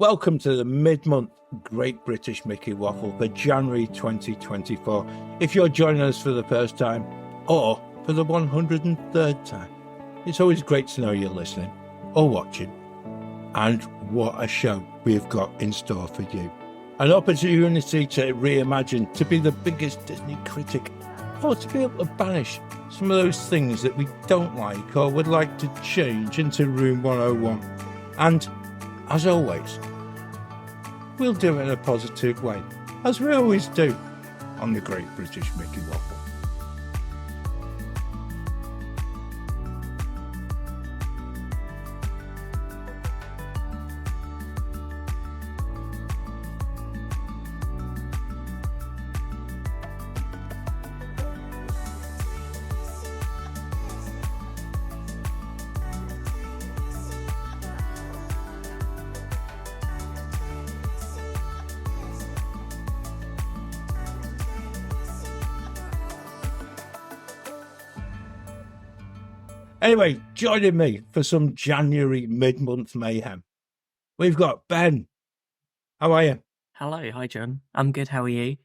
Welcome to the mid-month Great British Mickey Waffle for January 2024. If you're joining us for the first time or for the 103rd time, it's always great to know you're listening or watching. And what a show we've got in store for you. An opportunity to reimagine, to be the biggest Disney critic, or to be able to banish some of those things that we don't like or would like to change into Room 101. And, as always, we'll do it in a positive way, as we always do on the Great British Mickey Waffle. Anyway, joining me for some January mid-month mayhem, we've got Ben. How are you? Hello, hi John. I'm good. How are you?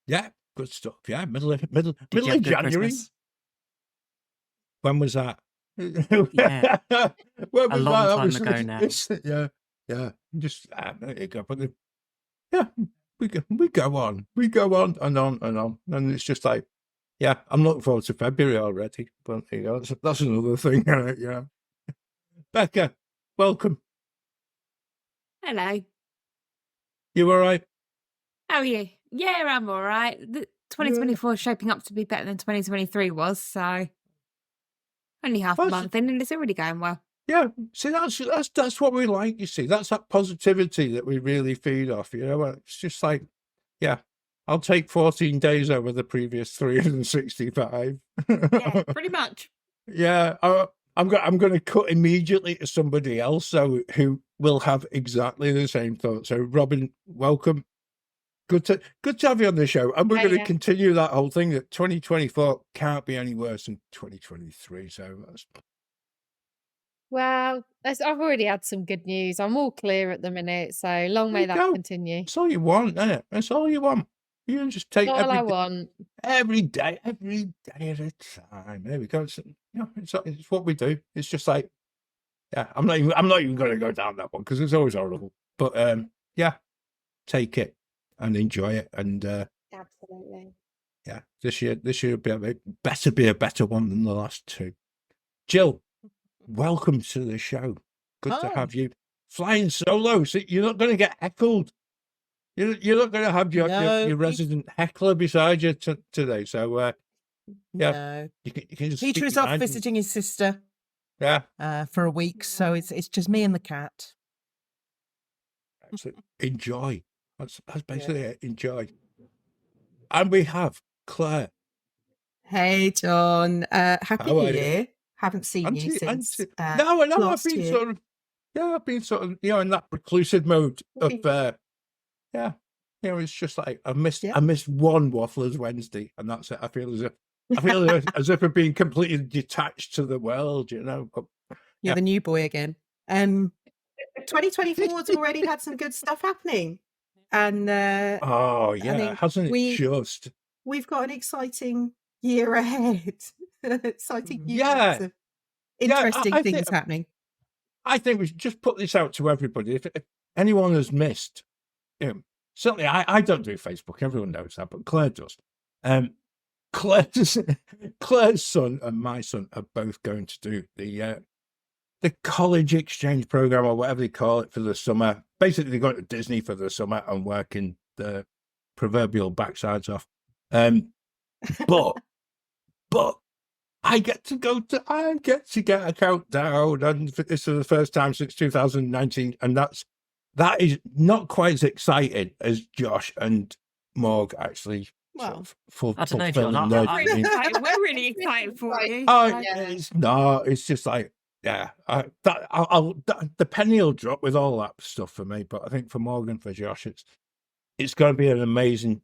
Yeah, good stuff. Yeah, middle of Did you have January. good Christmas? When was that? Yeah, When a was long that? time ago now. Yeah. Just there you go. But yeah, we go on and on, and it's just like. Yeah, I'm looking forward to February already, but you know, that's another thing. Yeah. Becca, welcome. Hello. You all right? How are you? Yeah, I'm all right. 2024 is shaping up to be better than 2023 was, so only half a month in and it's already going well. Yeah, see, that's what we like, you see. That's that positivity that we really feed off, you know. It's just like, yeah, I'll take 14 days over the previous 365. Yeah, pretty much. Yeah, I'm going to cut immediately to somebody else who will have exactly the same thought. So, Robin, welcome. Good to have you on the show. And we're going to continue that whole thing that 2024 can't be any worse than 2023. So that's... Well, I've already had some good news. I'm all clear at the minute, so long may that continue. That's all you want, isn't it? That's all you want. You can just take all I want. Every day at a time. There we go. It's, you know, it's what we do. It's just like, yeah, I'm not even going to go down that one because it's always horrible. But yeah, take it and enjoy it. And absolutely, yeah, this year better be a better one than the last two. Jill, welcome to the show. Good to have you flying solo. So you're not going to get heckled. You're not going to have your resident heckler beside you today. So, yeah. You can just Peter is off visiting his sister. Yeah. For a week. So it's just me and the cat. Absolutely. Enjoy. That's basically it. Enjoy. And we have Claire. Hey, John. Happy New Year. Haven't seen you since No, last I've been year. I've been sort of, in that reclusive mode of... Yeah, it's just like I missed one Wafflers Wednesday, and that's it. I feel as if I've been completely detached to the world, you know. But, You're the new boy again. 2024's already had some good stuff happening, and hasn't it just? We've got an exciting year ahead. Exciting years of interesting things happening. I think we should just put this out to everybody. If anyone has missed. Certainly, I don't do Facebook. Everyone knows that, but Claire does. Claire's son and my son are both going to do the college exchange program or whatever they call it for the summer. Basically, they're going to Disney for the summer and working the proverbial backsides off. But I get to get a countdown, and this is the first time since 2019, and that is not quite as exciting as Josh and Morg actually. Well, I don't know, John. We're really excited for you. It's not. It's just like, yeah. The penny will drop with all that stuff for me, but I think for Morgan, for Josh, it's going to be an amazing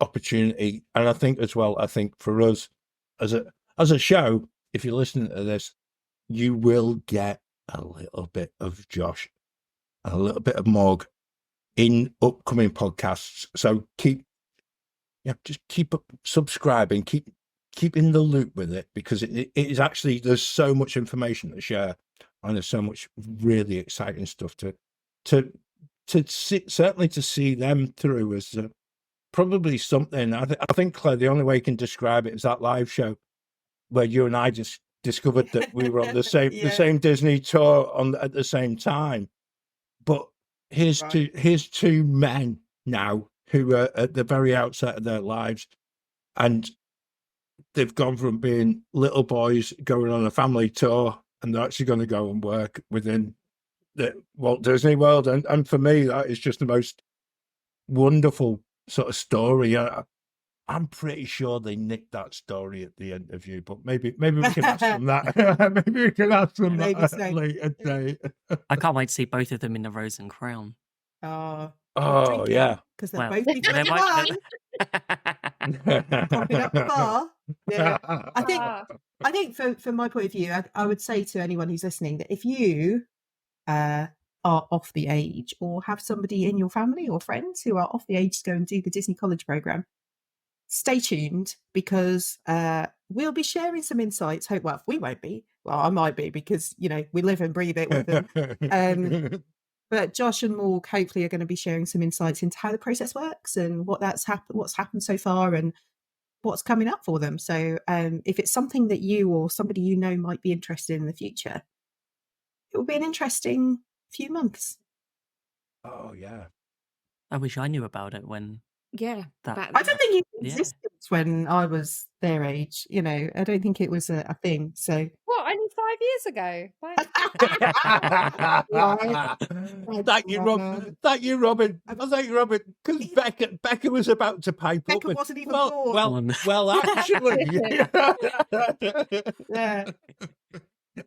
opportunity, and I think as well. I think for us as a show, if you're listening to this, you will get a little bit of Josh and a little bit of Morg in upcoming podcasts. So just keep up subscribing, keep in the loop with it, because it is actually, there's so much information to share, and there's so much really exciting stuff to see, certainly to see them through as probably something. I think, Claire, the only way you can describe it is that live show where you and I just discovered that we were on the same the same Disney tour at the same time. But here's two men now who are at the very outset of their lives, and they've gone from being little boys going on a family tour, and they're actually going to go and work within the Walt Disney World. And for me, that is just the most wonderful sort of story. I'm pretty sure they nicked that story at the interview, but maybe we can ask them that. Maybe we can ask them that at a later date. I can't wait to see both of them in the Rose and Crown. Oh, yeah. because they're Well, both be they 21. might- Popping up the bar. Yeah. Ah. I think from my point of view, I would say to anyone who's listening that if you are off the age, or have somebody in your family or friends who are off the age to go and do the Disney College program, stay tuned, because we'll be sharing some insights. Well, we won't be. Well, I might be, because we live and breathe it with them. But Josh and Morg hopefully are going to be sharing some insights into how the process works and what's happened so far and what's coming up for them. So if it's something that you or somebody you know might be interested in the future, it will be an interesting few months. Oh yeah. I wish I knew about it when Yeah. that. back I don't think it Yeah. existed when I was their age. I don't think it was a thing. So What, only 5 years ago? Like, Thank you, Rob. Thank you, Robin. Thank you, Robin. Because Becca was about to pipe up. Becca wasn't even born. Well, actually, Yeah.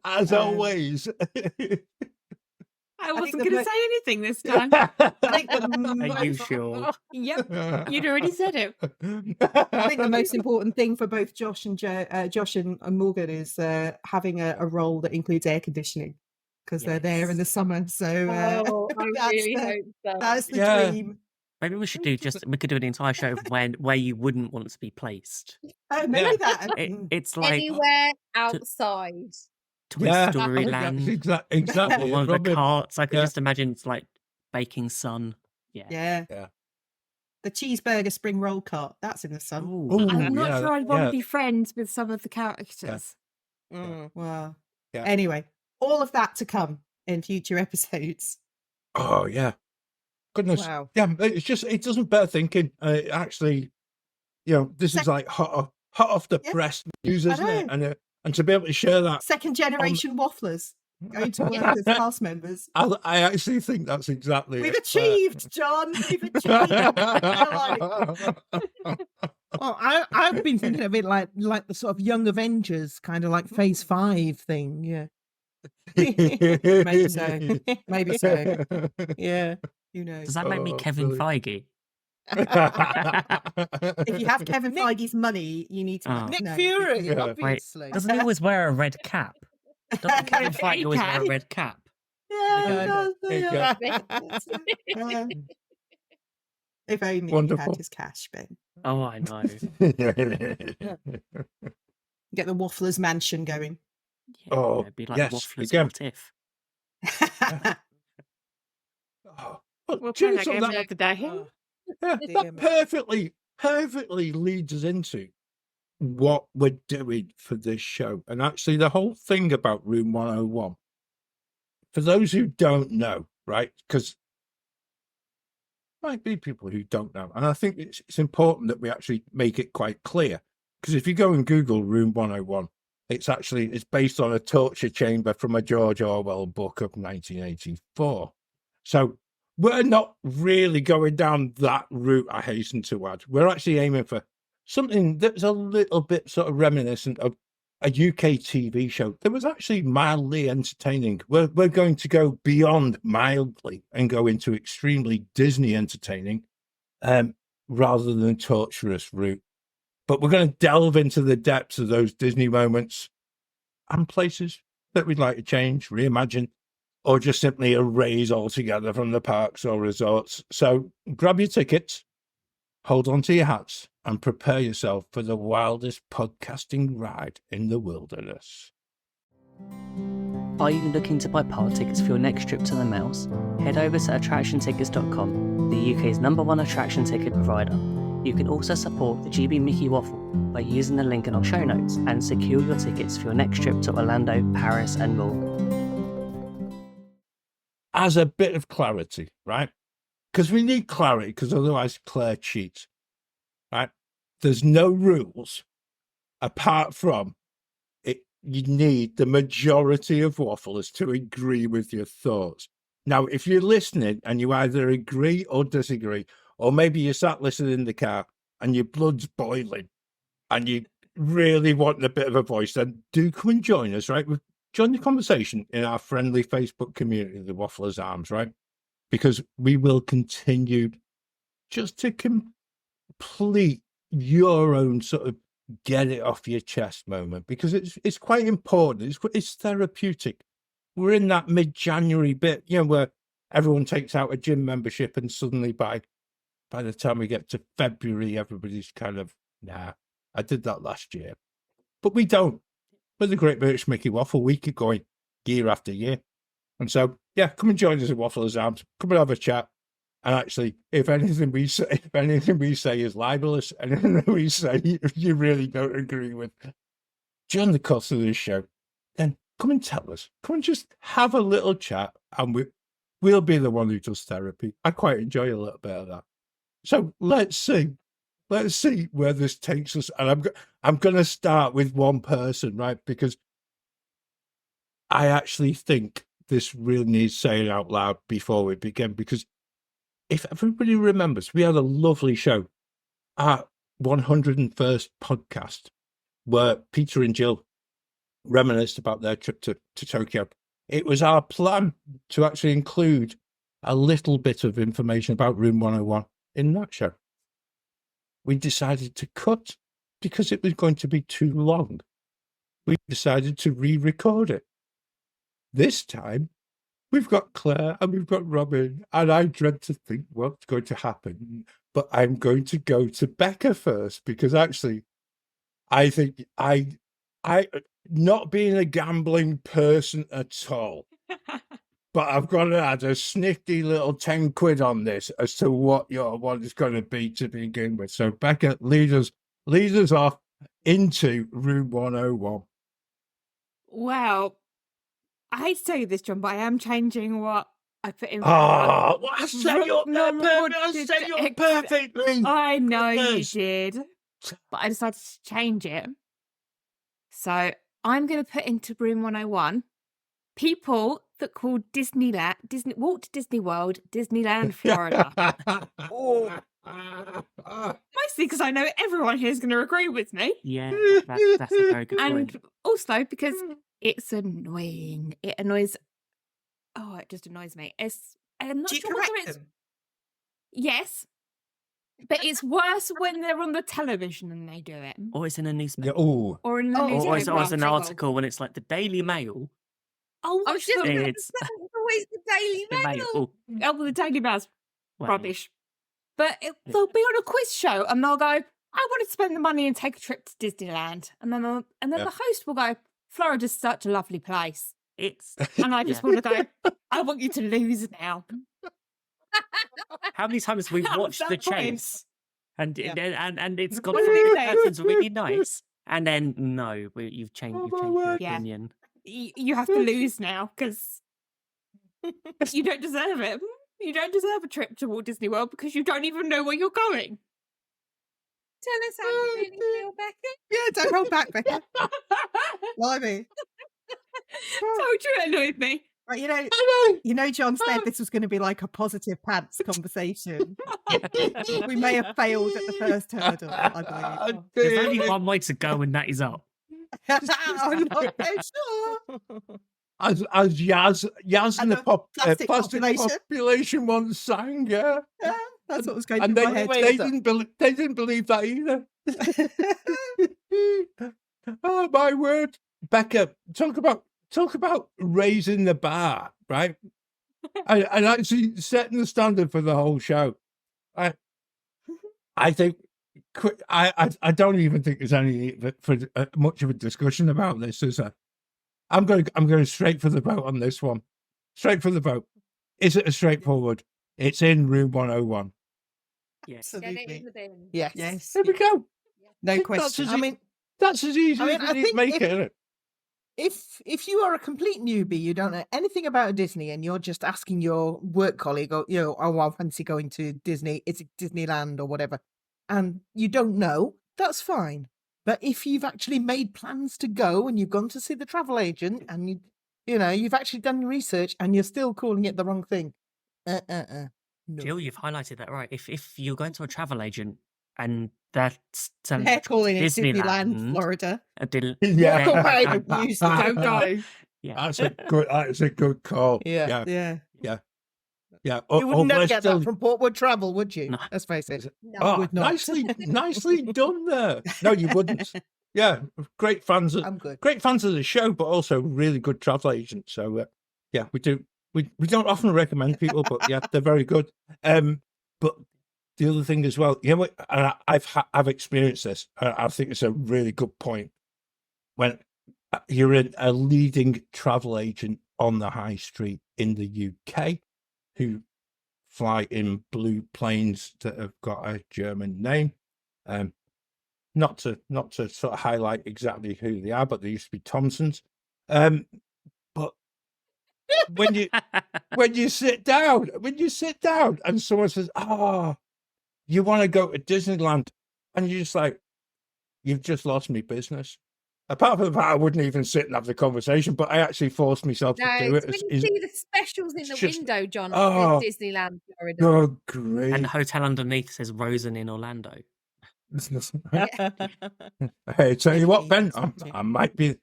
as always. I wasn't the going to mo- say anything this time. I think Are you sure? Yep. You'd already said it. I think the most important thing for both Josh and Morgan is having a role that includes air conditioning, because they're there in the summer. So I really the- hope so. that's the Yeah. dream. Maybe we should do an entire show of where you wouldn't want to be placed. Oh, maybe that. It's like Anywhere outside. Toy Yeah. Story That's Land. exactly. Or one of the Robin. carts. I could Yeah. just imagine it's like baking sun. Yeah. Yeah. The cheeseburger spring roll cart. That's in the sun. Ooh. I'm not yeah, sure I'd want yeah. to be friends with some of the characters. Well, Yeah. anyway, all of that to come in future episodes. Oh yeah. Goodness. Wow. Yeah, it's just, it doesn't bear thinking. Actually, this is like hot off the press news, I isn't it? know. And to be able to share that, Second generation wafflers going to work as cast members. I actually think that's exactly We've it. achieved, John. We've achieved. Well, I've been thinking of it like the sort of Young Avengers, kind of like Phase 5 thing. Yeah. Maybe so. Maybe so. Yeah. Who knows? Does that make me Oh, Kevin brilliant. Feige? If you have Kevin Feige's money, you need to. Oh. Nick No. Fury, Yeah. obviously. Doesn't he always wear a red cap? Doesn't Kevin Feige always wear a red cap? Yeah, Yeah. it does, Yeah. yeah. If only he Wonderful. had his cash, Ben. Oh, I know. Get the Waffler's mansion going. Yeah, Oh, it'd be like yes, Waffler's again. What If. We'll do you play know that something game that- another day. Yeah, Dear that perfectly leads us into what we're doing for this show. And actually, the whole thing about Room 101, for those who don't know, right? Because might be people who don't know. And I think it's important that we actually make it quite clear. Because if you go and Google Room 101, it's based on a torture chamber from a George Orwell book of 1984. So we're not really going down that route, I hasten to add. We're actually aiming for something that's a little bit sort of reminiscent of a UK TV show that was actually mildly entertaining. We're going to go beyond mildly and go into extremely Disney entertaining rather than torturous route. But we're going to delve into the depths of those Disney moments and places that we'd like to change, reimagine, or just simply erase altogether from the parks or resorts. So grab your tickets, hold on to your hats, and prepare yourself for the wildest podcasting ride in the wilderness. Are you looking to buy park tickets for your next trip to the Mouse? Head over to attractiontickets.com, the UK's #1 attraction ticket provider. You can also support the GB Mickey Waffle by using the link in our show notes and secure your tickets for your next trip to Orlando, Paris and more. As a bit of clarity, right? Because we need clarity, because otherwise Claire cheats, right? There's no rules apart from it. You need the majority of wafflers to agree with your thoughts. Now, if you're listening and you either agree or disagree, or maybe you sat listening in the car and your blood's boiling and you really want a bit of a voice, then do come and join us, right? Join the conversation in our friendly Facebook community, the Wafflers Arms, right? Because we will continue just to complete your own sort of get it off your chest moment, because it's quite important. It's therapeutic. We're in that mid-January bit, where everyone takes out a gym membership, and suddenly by the time we get to February, everybody's kind of, nah, I did that last year. But we don't. With the Great British Mickey Waffle, we keep going year after year. And so, yeah, come and join us at Waffler's Arms. Come and have a chat. And actually, if anything we say is libelous, anything that we say you really don't agree with, during the course of this show, then come and tell us. Come and just have a little chat, and we'll be the one who does therapy. I quite enjoy a little bit of that. So let's see where this takes us. And I'm going to start with one person, right? Because I actually think this really needs saying out loud before we begin. Because if everybody remembers, we had a lovely show, our 101st podcast, where Peter and Jill reminisced about their trip to Tokyo. It was our plan to actually include a little bit of information about Room 101 in that show. We decided to cut because it was going to be too long. We decided to re-record it. This time, we've got Claire and we've got Robin, and I dread to think what's going to happen. But I'm going to go to Becca first, because actually, I think I not being a gambling person at all, but I've got to add a snifty little 10 quid on this as to what your one is going to be to begin with. So Becca, lead us off into Room 101. Well, I hate to tell you this, John, but I am changing what I put in. Oh, well, I set you up there, perfect. I set you up perfectly. I know you Goodness. did, but I decided to change it. So I'm going to put into Room 101 people that call Walt Disney World, Disneyland, Florida. Mostly because I know everyone here is going to agree with me. Yeah, that's a very good point. And also because it's annoying. It annoys. Oh, it just annoys me. I'm not Do you sure whether correct it's. them? Yes. But it's worse when they're on the television and they do it. Or it's in a newspaper. Yeah, oh, Or in the Oh, newspaper. Or it's an article when it's like the Daily Mail. Oh, I was just going to It's say, it's always the Daily the Mail. Mail. Oh, well, the Daily Mail's Well, rubbish. But they'll be on a quiz show and they'll go, I want to spend the money and take a trip to Disneyland. And then the host will go, Florida's such a lovely place. It's And I just want to go, I want you to lose now. how many times have we That was watched The that point. Chase, and Yeah. and it's got What to do you be say? person's really nice, and then no, you've changed your Yeah. opinion. You have to lose now because you don't deserve it. You don't deserve a trip to Walt Disney World because you don't even know where you're going. Tell us how you really feel, Becca. Yeah, don't hold back, Becca. Blimey. Told you it annoyed me. Right, John said this was going to be like a positive pants conversation. We may have failed at the first hurdle, I believe. There's only one way to go, and that is up. I'm not so sure. As Yaz And and the the plastic plastic population once sang, yeah. Yeah, that's what was going And through they, my head. they didn't believe that either. Oh, my word. Becca, talk about talk about raising the bar, right? And actually setting the standard for the whole show. I think I don't even think there's any for much of a discussion about this. Is there? I'm going straight for the vote on this one. Straight for the vote. Is it a straightforward? It's in room 101. Yes. Get it Absolutely. in the bin. Yes. Yes. There we go. No That's question. as I mean, That's as easy I mean, as I we think make it, isn't it? if you are a complete newbie, you don't know anything about Disney, and you're just asking your work colleague, or oh, I fancy going to Disney, it's Disneyland or whatever, and you don't know, that's fine. But if you've actually made plans to go and you've gone to see the travel agent, and you've actually done research, and you're still calling it the wrong thing, no. Jill, you've highlighted that right. If you're going to a travel agent and that's telling you They're to go to calling it Disneyland, Disneyland, Florida. Yeah. Walk away. don't- Use don't go. yeah. That's a good call. Yeah. Yeah. Yeah. You would never Let's get still- that from Portwood Travel, would you? No. Let's face it. No, Oh, would not. nicely done there. No, you wouldn't. Yeah, great fans of I'm good. the show, but also really good travel agents. So yeah, we do. We don't often recommend people, but yeah, they're very good. But the other thing as well, and I've experienced this. I think it's a really good point when you're a leading travel agent on the high street in the UK, who fly in blue planes that have got a German name. Not to sort of highlight exactly who they are, but they used to be Thompsons. But when you sit down and someone says, "Oh, you want to go to Disneyland," and you're just like, "You've just lost me business." Apart from the fact I wouldn't even sit and have the conversation, but I actually forced myself No, to do it. it's when you see the specials in it's the just- window, John, Oh. at Disneyland, Florida. Oh, great! And the hotel underneath says Rosen in Orlando. Hey, tell you what, Ben, Something. I might be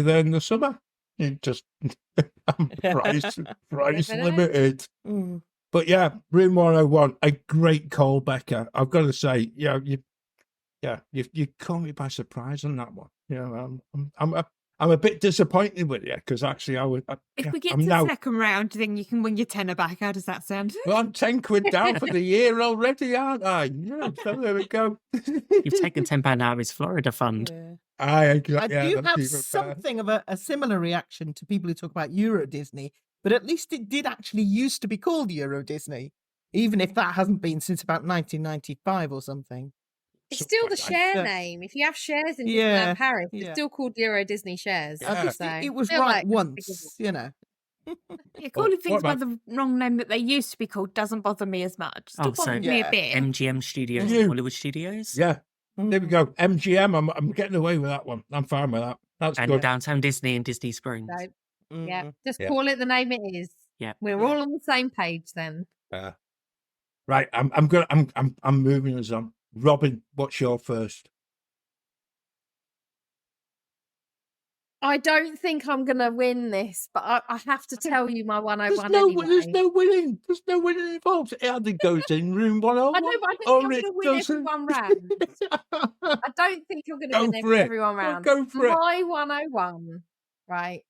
there in the summer. It just price Never know. limited. Mm. But yeah, room 101, a great call, Becca. I've got to say, you caught me by surprise on that one. I'm a bit disappointed with you because actually If we get I'm to now the second round, then you can win your tenner back. How does that sound? well, I'm 10 quid down for the year already, aren't I? Yeah, so there we go. You've taken £10 out of his Florida fund. Yeah. I I yeah, do that's have even better. something of a similar reaction to people who talk about Euro Disney, but at least it did actually used to be called Euro Disney, even if that hasn't been since about 1995 or something. It's still the I- share Yeah. name. If you have shares in Yeah, Disneyland Paris, yeah. it's still called Euro Disney shares. Yeah. At least So, it was feel right like- once, Yeah, What calling things by about- the wrong name that they used to be called doesn't bother me as much. Still Oh, so- bothers me Yeah. a bit. MGM Studios, You. Hollywood Studios, Yeah, there we go. MGM, I'm getting away with that one. I'm fine with that. That's and good. Downtown Disney and Disney Springs. So, Mm. yeah, just Yeah. call it the name it is. Yeah. We're all on the same page then. Right, I'm moving us on. Robin, what's your first? I don't think I'm going to win this, but I have to tell you my one I There's won no anyway. there's no winning. There's no winning involved. It either goes in room 101. I know, but I don't or think I'm it going to win every doesn't. one round. I don't think I'm going to Go win for it. every one round. Go for it. My 101, right?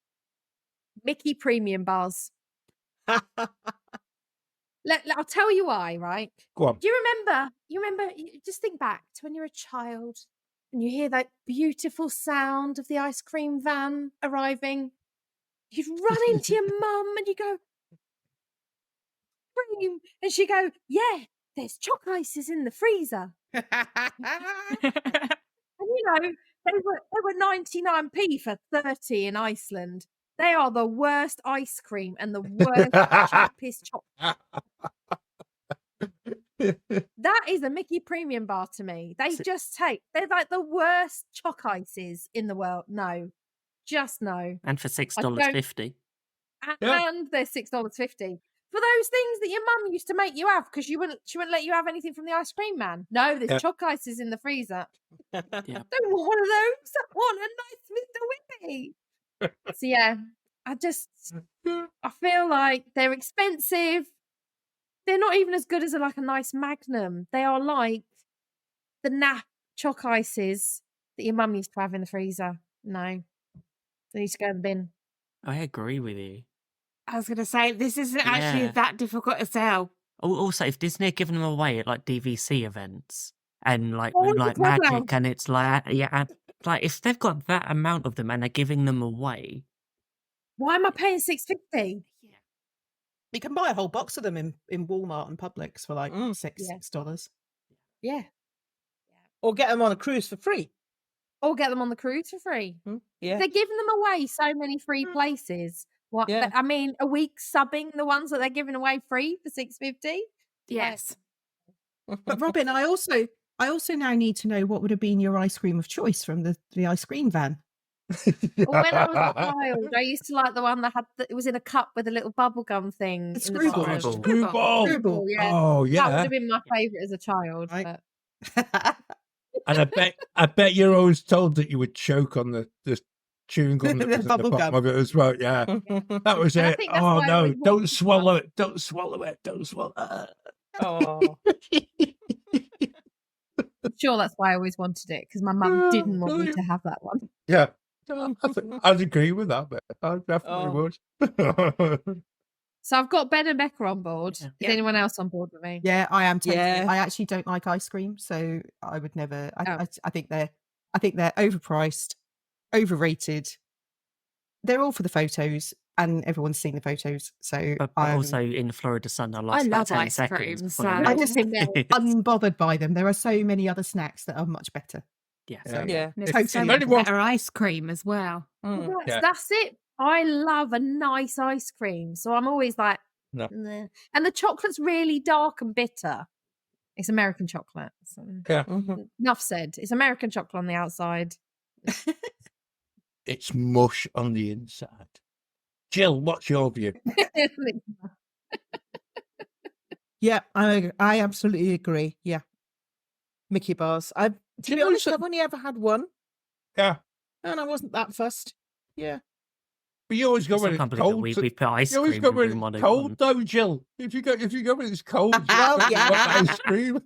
Mickey Premium Bars. I'll tell you why, right? Go on. Do you remember? Just think back to when you're a child and you hear that beautiful sound of the ice cream van arriving. You'd run into your mum and you go, "Cream," and she'd go, "Yeah, there's chalk ices in the freezer." And they were 99p for 30 in Iceland. They are the worst ice cream and the worst cheapest chocolate. That is a Mickey Premium Bar to me. They're like the worst chalk ices in the world. No, just no. And for don't- $6.50. Yeah. And they're $6.50 for those things that your mum used to make you have because she wouldn't let you have anything from the ice cream man. No, there's Yeah. chalk ices in the freezer. Yeah. Don't want one of those. I want a nice Mr. Whippy. So yeah, I feel like they're expensive. They're not even as good as a nice Magnum. They are like the nap chalk ices that your mum used to have in the freezer. No, they need to go in the bin. I agree with you. I was going to say, this isn't actually Yeah. that difficult to sell. Also, if Disney are giving them away at like DVC events and like Oh, like the club Magic, lounge. and it's like like if they've got that amount of them and they're giving them away, Why am I paying $6.50? You can buy a whole box of them in Walmart and Publix for like Mm. $6. Yeah. Or get them on a cruise for free. Or get them on the cruise for free. Yeah. They're giving them away so many free places. What? Yeah. I mean, a week subbing the ones that they're giving away free for $6.50. Yes. But Robin, I also now need to know what would have been your ice cream of choice from the ice cream van. Well, when I was a child, I used to like the one that had it was in a cup with a little bubble gum thing. The in the screwball. bottom. Screwball. Screwball. Yeah. Oh That would yeah. have been my favourite as a child. Right. But And I bet you're always told that you would choke on the chewing gum that The was at the bubble bottom gum. of it as well. Yeah, that was And I it. think that's Oh why I no! always Don't wanted swallow it! Don't swallow it! Don't swallow. Oh. I'm sure that's why I always wanted it, because my mum didn't want me to have that one. Yeah, I think I'd agree with that, but I definitely would. So I've got Ben and Becca on board. Yeah. Is anyone else on board with me? Yeah, I am. Totally. Yeah. I actually don't like ice cream, so I would never. Oh. I think they're overpriced, overrated. They're all for the photos, and everyone's seen the photos. So But also in the Florida sun, I lost I about love 10 ice seconds. cream, before so- I I left. just think they're unbothered by them. There are so many other snacks that are much better. Yeah. Yeah. Yeah. There's Totally. so much Anyone- better ice cream as well. Mm. Well, Yeah. That's it. I love a nice ice cream. So I'm always like, No. "Nah." And the chocolate's really dark and bitter. It's American chocolate. So. Yeah. Mhm. Enough said. It's American chocolate on the outside. It's mush on the inside. Jill, what's your view? Yeah, I absolutely agree. Yeah. Mickey bars. To you be know honest, some- I've only ever had one, Yeah, and I wasn't that fussed. Yeah. but you always go I when can't it's believe that cold. we put ice You always cream go in when room it's 101. cold, though, Jill. If you go when it's cold, you Well, want yeah. ice cream.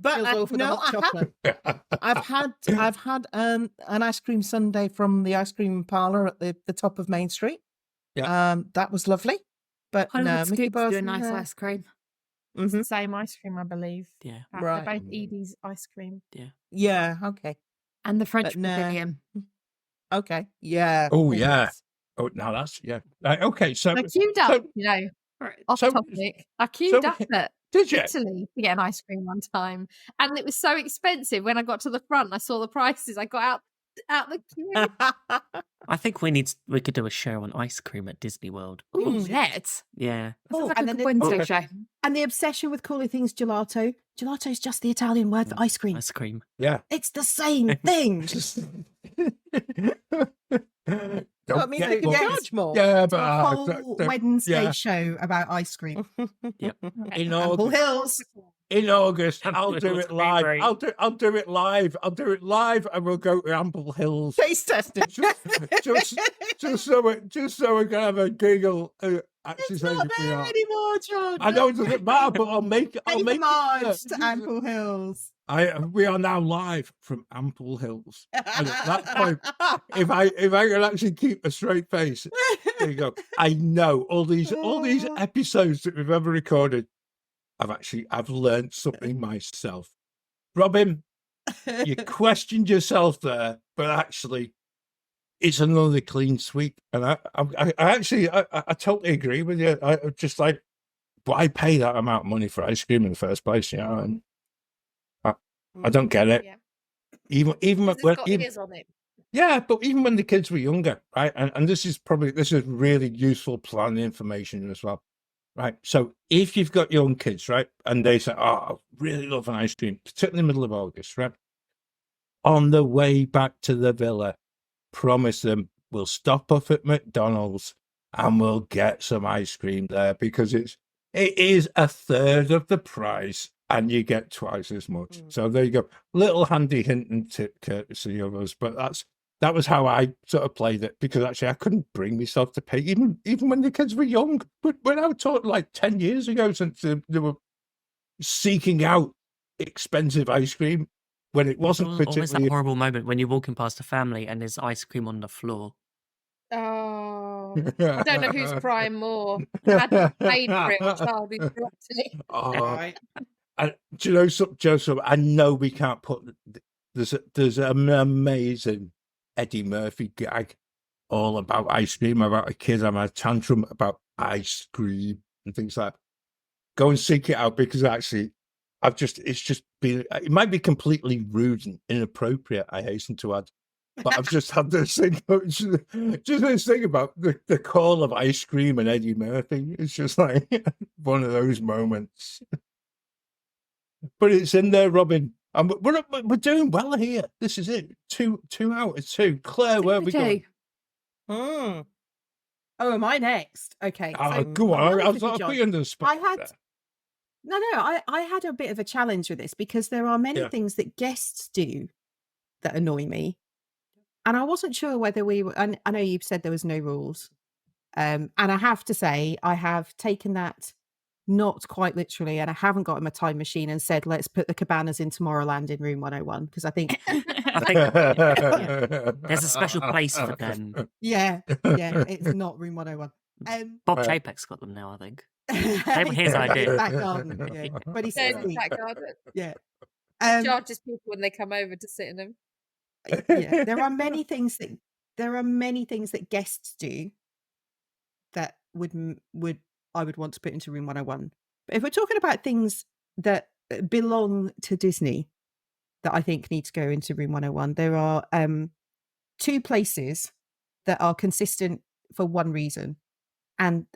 But Feels all for the no, hot chocolate. I've had an ice cream sundae from the ice cream parlor at the top of Main Street. Yeah. That was lovely. But no, Hollywood Mickey Scoops bars. do a nice no. ice cream. It's Mhm. the same ice cream, I believe. Yeah. Right. They're both Edie's ice cream. Yeah. Okay. And the French But no. pavilion. Okay. Yeah. Oh, yeah. Oh, now that's Right, okay, so I queued up, so- you know, off so- topic. I queued up at did you? Italy to get an ice cream one time, and it was so expensive. When I got to the front, I saw the prices. I got out the queue. I think we could do a show on ice cream at Disney World. Ooh, let's. Yeah. That sounds like and a then good the- Wednesday okay. show. And the obsession with calling things gelato. Gelato is just the Italian word for ice cream. Ice cream. Yeah. It's the same thing. I mean, they can Yes. charge more. Yeah, A but whole Wednesday yeah. show about ice cream. in Ample August, Hills. in August, I'll do Hills it would be live. great. I'll do it live. I'll do it live, and we'll go to Ample Hills. Taste testing. just so we can have a giggle. Actually, It's saying not if we there are. anymore, John. I know it doesn't matter, but I'll make it. I'll Pay make homage it. to Ample Hills. We are now live from Ample Hills. And at that point, if I can actually keep a straight face, there you go. I know all these episodes that we've ever recorded. I've learned something myself. Robin, you questioned yourself there, but actually, it's another clean sweep. And I totally agree with you. I just like, why pay that amount of money for ice cream in the first place? You know, and I don't get it. Yeah. Even It's when got even, ears on it. yeah, but even when the kids were younger, right? And this is really useful planning information as well, right? So if you've got young kids, right, and they say, "Oh, I really love an ice cream," particularly in the middle of August, right? On the way back to the villa, promise them we'll stop off at McDonald's and we'll get some ice cream there because it is a third of the price. And you get twice as much. So there you go. Little handy hint and tip courtesy of us. But that was how I sort of played it because actually I couldn't bring myself to pay even when the kids were young. But when I was taught like 10 years ago since they were seeking out expensive ice cream when it wasn't Almost that particularly. horrible moment when you're walking past a family and there's ice cream on the floor. Oh, I don't know who's crying more. Had he paid for it or child who dropped it. Oh, Right. do you know something, Joseph? I know we can't put. There's an amazing Eddie Murphy gag all about ice cream, about a kid having a tantrum about ice cream and things like that. Go and seek it out, because actually, it's just been. It might be completely rude and inappropriate, I hasten to add, but I've just had this thing, just this thing about the call of ice cream and Eddie Murphy. It's just like one of those moments. But it's in there, Robin. And we're doing well here. This is it. Two out of two. Claire, where are we going? Oh, am I next? Okay. Oh, so go I'm on. honest with you, I'll John. put you under the spot. I had I had a bit of a challenge with this because there are many Yeah. things that guests do that annoy me, and I wasn't sure whether we were. And I know you said there was no rules, and I have to say I have taken that not quite literally, and I haven't got in my time machine and said let's put the cabanas in Tomorrowland in room 101 because I think I think there's a special place for them. yeah it's not room 101. Bob Right. Chapek's got them now, I think. They were his idea. Back garden, yeah. But he They're says in the back garden. yeah. Charges people when they come over to sit in them. Yeah, there are many things that guests do that I would want to put into room 101. But if we're talking about things that belong to Disney that I think need to go into room 101, there are two places that are consistent for one reason, and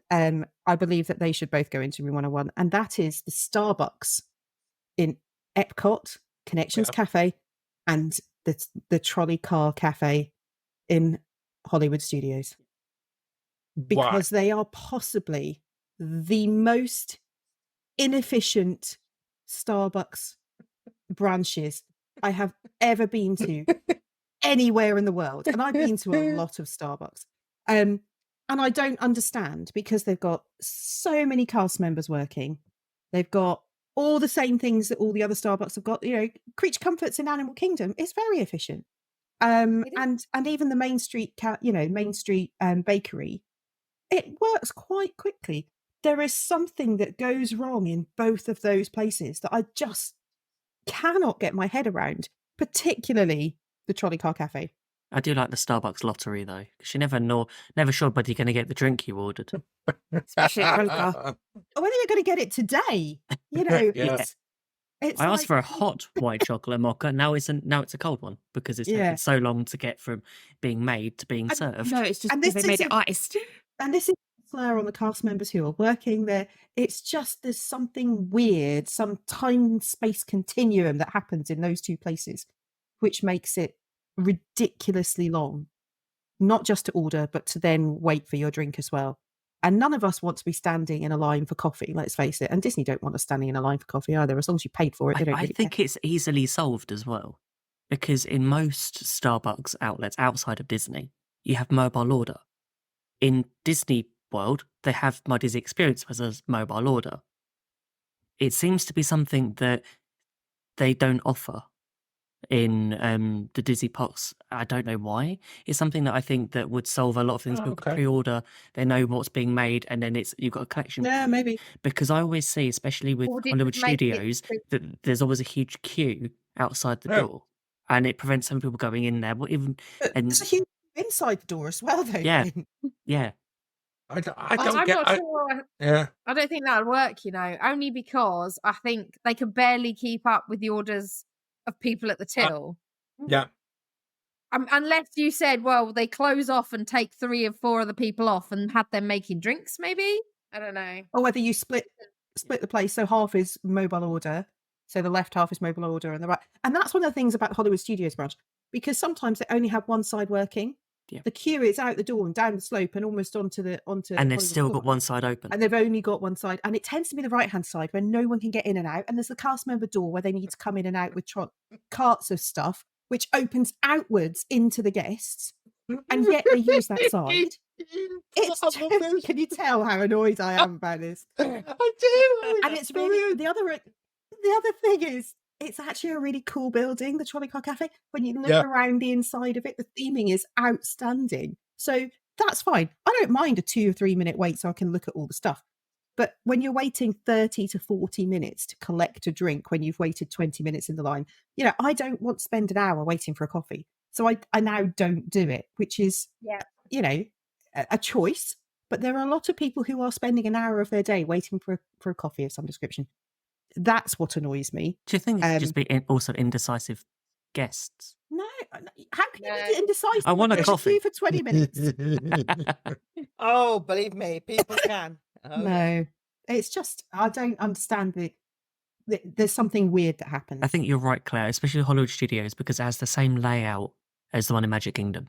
I believe that they should both go into room 101, and that is the Starbucks in Epcot, Connections Cafe, and the Trolley Car Cafe in Hollywood Studios, because they are possibly the most inefficient Starbucks branches I have ever been to anywhere in the world. And I've been to a lot of Starbucks. And I don't understand, because they've got so many cast members working. They've got all the same things that all the other Starbucks have got. You know, Creature Comforts in Animal Kingdom is very efficient. And even the Main Street bakery, it works quite quickly. There is something that goes wrong in both of those places that I just cannot get my head around, particularly the Trolley Car Cafe. I do like the Starbucks lottery though, because you never sure whether you're going to get the drink you ordered. Especially at Trolley Car. Or whether you're going to get it today. You know, it's I asked for a hot white chocolate mocha. Now it's a cold one, because it's taken so long to get from being made to being served. No, it's just And because this they made is it iced. And this is a slur on the cast members who are working there. It's just there's something weird, some time and space continuum that happens in those two places, which makes it ridiculously long, not just to order, but to then wait for your drink as well. And none of us want to be standing in a line for coffee, let's face it. And Disney don't want us standing in a line for coffee either. As long as you paid for it, they don't I really think care. it's easily solved as well, because in most Starbucks outlets outside of Disney, you have mobile order. In Disney World, they have My Disney Experience as a mobile order. It seems to be something that they don't offer in the Disney Pox. I don't know why. It's something that I think that would solve a lot of things. People can pre-order, they know what's being made, and then you've got a collection. Yeah, maybe. Because I always see, especially with Or did Hollywood it make it Studios, that there's always a huge queue outside the door, and it prevents some people going in there. There's a huge inside the door as well, though. Yeah. Ben. Yeah. I'm not sure. Yeah. I don't think that would work, only because I think they could barely keep up with the orders of people at the till. Yeah. Unless you said, well, they close off and take 3 or 4 other people off and had them making drinks, maybe? I don't know. Or whether you split the place so half is mobile order, so the left half is mobile order and the right. And that's one of the things about the Hollywood Studios branch, because sometimes they only have one side working. Yeah. The queue is out the door and down the slope and almost onto and they've Hollywood still got Boulevard. one side open. And they've only got one side, and it tends to be the right hand side where no one can get in and out. And there's the cast member door where they need to come in and out with carts of stuff, which opens outwards into the guests, and yet they use that side. Can you tell how annoyed I am about this? I do. And it's really the other thing is, it's actually a really cool building, the Trolley Car Cafe. When you look around the inside of it, the theming is outstanding. So that's fine. I don't mind a 2 or 3 minute wait so I can look at all the stuff. But when you're waiting 30 to 40 minutes to collect a drink when you've waited 20 minutes in the line, I don't want to spend an hour waiting for a coffee. So I now don't do it, which is, a choice. But there are a lot of people who are spending an hour of their day waiting for a coffee of some description. That's what annoys me. Do you think it could just be also indecisive guests? No, how can you be indecisive? I want a There's coffee. queue for 20 minutes. Oh, believe me, people can. Oh, yeah. No, it's just, I don't understand there's something weird that happens. I think you're right, Claire, especially Hollywood Studios, because it has the same layout as the one in Magic Kingdom.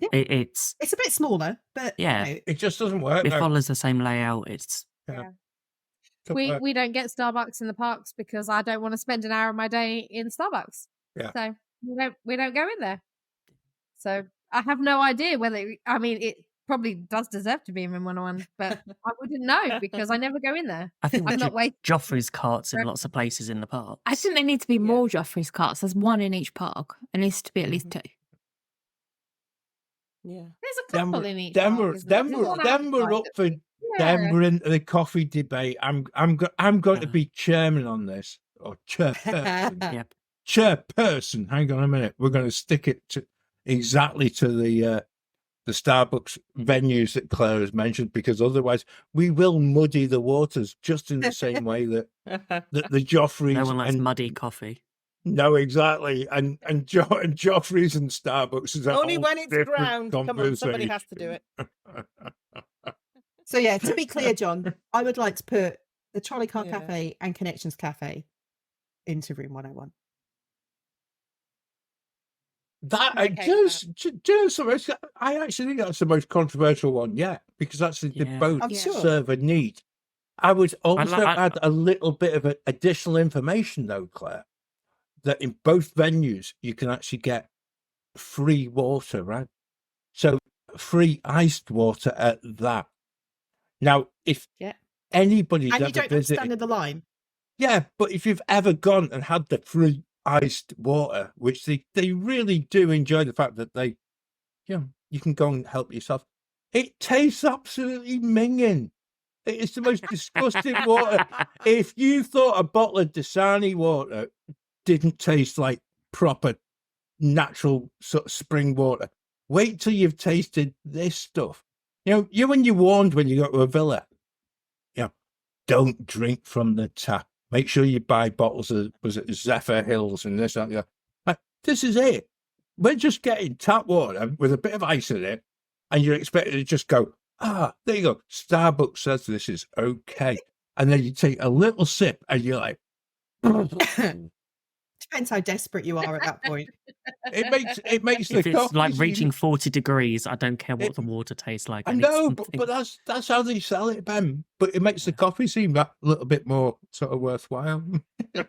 Yeah. It's a bit smaller, but It just doesn't work. it though. follows the same layout. It's Doesn't We work. we don't get Starbucks in the parks because I don't want to spend an hour of my day in Starbucks. Yeah. So we don't go in there. So I have no idea whether it probably does deserve to be in Room 101, but I wouldn't know because I never go in there. I think I'm not waiting. Joffrey's carts in lots of places in the park. I think there need to be more Joffrey's carts. There's one in each park. There needs to be at least 2. Yeah. There's a couple in each Then park, we're isn't there? There's one up outside. for then Yeah. we're into the coffee debate. I'm going to be chairman on this, or chairperson. Yep. Chairperson. Hang on a minute. We're going to stick it exactly to the Starbucks venues that Claire has mentioned, because otherwise we will muddy the waters just in the same way that the Joffreys. No one likes and muddy coffee. No, exactly, and Joffrey's and Starbucks is a Only whole when it's different ground. Come on, somebody has to do it. So yeah, to be clear, John, I would like to put the Trolley Car Yeah. Cafe and Connections Cafe into Room 101. That I Okay, just do you know something? I actually think that's the most controversial one yet, because actually they Yeah. both I'm sure. serve a need. I would also I- add a little bit of additional information though, Claire, that in both venues you can actually get free water, right? So free iced water at that. Now, if Yeah. anybody's And you ever don't have to visited, stand in the line. yeah, but if you've ever gone and had the free iced water, which they really do enjoy the fact that you can go and help yourself. It tastes absolutely minging. It is the most disgusting water. If you thought a bottle of Dasani water didn't taste like proper natural sort of spring water, wait till you've tasted this stuff. When you warned when you got to a villa, don't drink from the tap. Make sure you buy bottles of, was it Zephyr Hills and this, that, yeah. This is it. We're just getting tap water with a bit of ice in it, and you're expected to just go, there you go. Starbucks says this is okay. And then you take a little sip and you're like, Depends how desperate you are at that point. it makes the If it's coffee like seem- reaching 40 degrees, I don't care what the water tastes like. I need know, something. but that's how they sell it, Ben. But it makes the coffee seem that little bit more sort of worthwhile. Here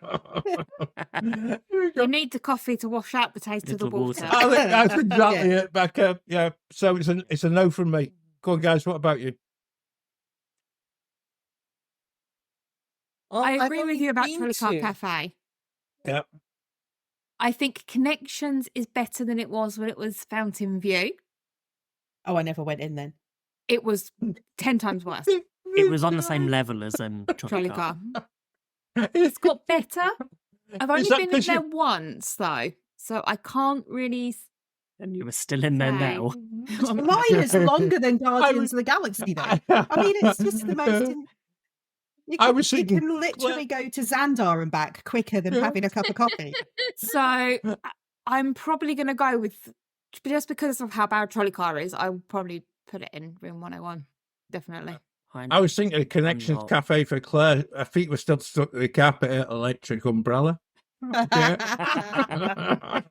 we go. You need the coffee to wash out the taste of the Little water. water. I think that's exactly it, Becca. Yeah. So it's a no from me. Go on, guys. What about you? Well, I I've agree with only you about been Trolley Car to- Cafe. Yeah. I think Connections is better than it was when it was Fountain View. Oh, I never went in then. It was 10 times worse. It was on the same level as Trolley Trolley Car. Car. It's got better. I've only Is that been in 'cause there you- once, though. So I can't really And you were still in there say. now. The line is longer than Guardians of the Galaxy, though. I mean, it's just the most. You can literally go to Xandar and back quicker than having a cup of coffee. So I'm probably going to go with, just because of how bad Trolley Car is, I would probably put it in Room 101. Definitely. I was thinking of Connections not. Cafe for Claire. Her feet were still stuck to the carpet electric umbrella. Yeah.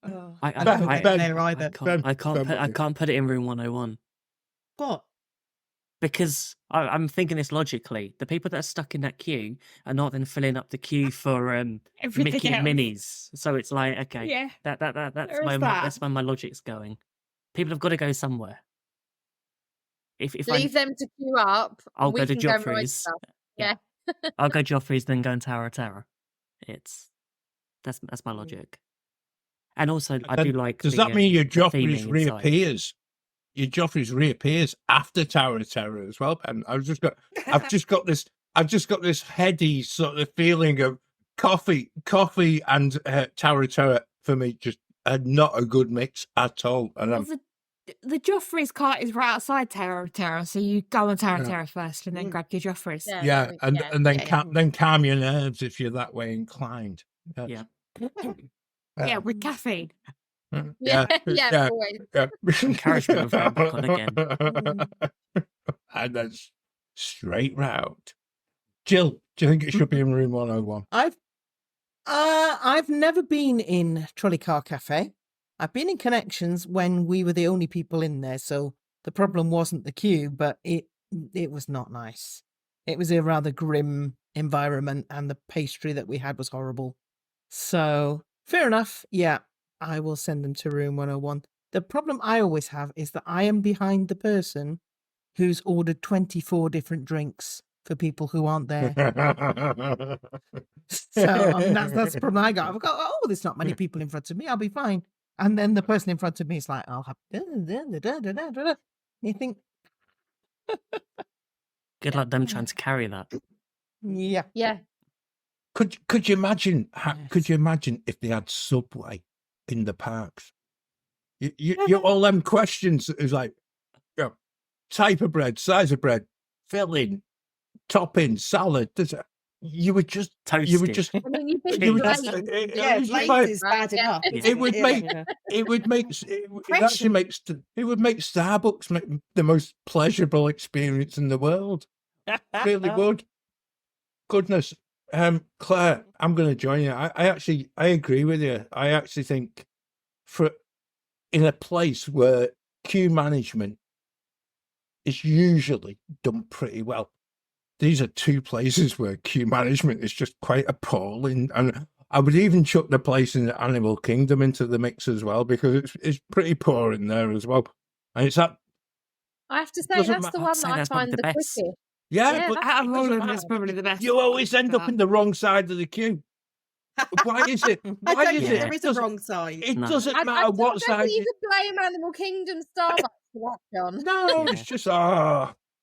Oh. I haven't Ben, been there either. I can't put it in Room 101 What? because I'm thinking this logically. The people that are stuck in that queue are not then filling up the queue for Everything Mickey and else. Minnie's. So it's like, okay, Yeah. that's There is where that. that's where my logic's going. People have got to go somewhere. If Leave them to queue up. I'll we go to can and write Joffrey's. stuff. I'll go Joffrey's, then go and Tower of Terror. That's my logic. And also, I do like. Does the, that mean your theming Joffrey's inside. reappears your Joffrey's reappears after Tower of Terror as well. And I've just got this heady sort of feeling of coffee and Tower of Terror for me. Just not a good mix at all. And Well, the Joffrey's cart is right outside Tower of Terror, so you go on Tower of Terror first and then grab your Joffrey's. yeah, and then calm your nerves if you're that way inclined. Yeah. Yeah, with caffeine. Yeah, always. Encouragement of going back on again. And that's straight route. Jill, do you think it should be in room 101? I've never been in Trolley Car Cafe. I've been in Connections when we were the only people in there, so the problem wasn't the queue, but it was not nice. It was a rather grim environment, and the pastry that we had was horrible. So, fair enough. Yeah, I will send them to room 101. The problem I always have is that I am behind the person who's ordered 24 different drinks for people who aren't there. So that's the problem I got. I've got, there's not many people in front of me. I'll be fine. And then the person in front of me is like, I'll have... You think... Good luck them trying to carry that. Yeah. Yeah. Could you imagine? Yes. Could you imagine if they had Subway in the parks? You all them questions is like, type of bread, size of bread, filling, topping, salad. You would just Toasted. You would just. I mean, you think You would late. just Late is bad enough. it would make it actually makes it would make Starbucks the most pleasurable experience in the world. Really would. Goodness, Claire, I'm going to join you. I agree with you. I actually think in a place where queue management is usually done pretty well, these are two places where queue management is just quite appalling. And I would even chuck the place in the Animal Kingdom into the mix as well, because it's pretty poor in there as well. And it's that. I have to say, Doesn't that's the matter. one I'd say that I that's probably find the the best. quickest. Yeah, Yeah, but Out of all doesn't of them, matter. it's probably the best. You always end up in the wrong side of the queue. Why is it? I Why don't is think it? there It is a doesn't- wrong side. It No. doesn't I matter don't what think side. you could blame Animal Kingdom Starbucks for that, John. No, Yeah. it's just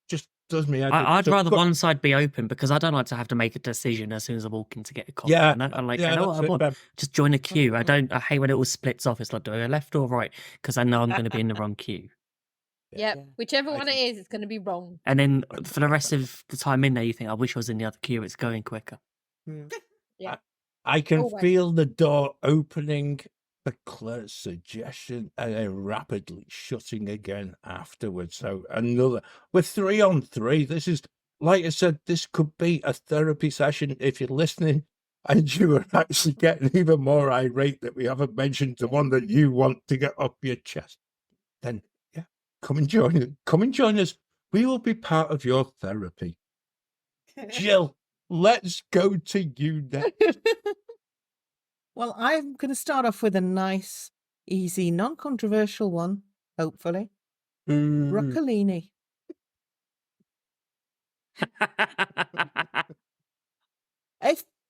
just does me head. I'd So- rather one side be open because I don't like to have to make a decision as soon as I walk in to get a coffee. Yeah, I'm like, yeah, I know that's what I it, want. Ben. Just join a queue. I hate when it all splits off. It's like, do I go left or right? Because I know I'm going to be in the wrong queue. Yep. Whichever I one think- it is, it's going to be wrong. And then for the rest of the time in there, you think, I wish I was in the other queue. It's going quicker. I can Always. feel the door opening for Claire's suggestion and then rapidly shutting again afterwards. So we're 3 on 3. This is, like I said, this could be a therapy session if you're listening and you are actually getting even more irate that we haven't mentioned the one that you want to get off your chest. Then, yeah, come and join us. Come and join us. We will be part of your therapy. Jill, let's go to you next. Well, I'm going to start off with a nice, easy, non-controversial one, hopefully. Broccolini.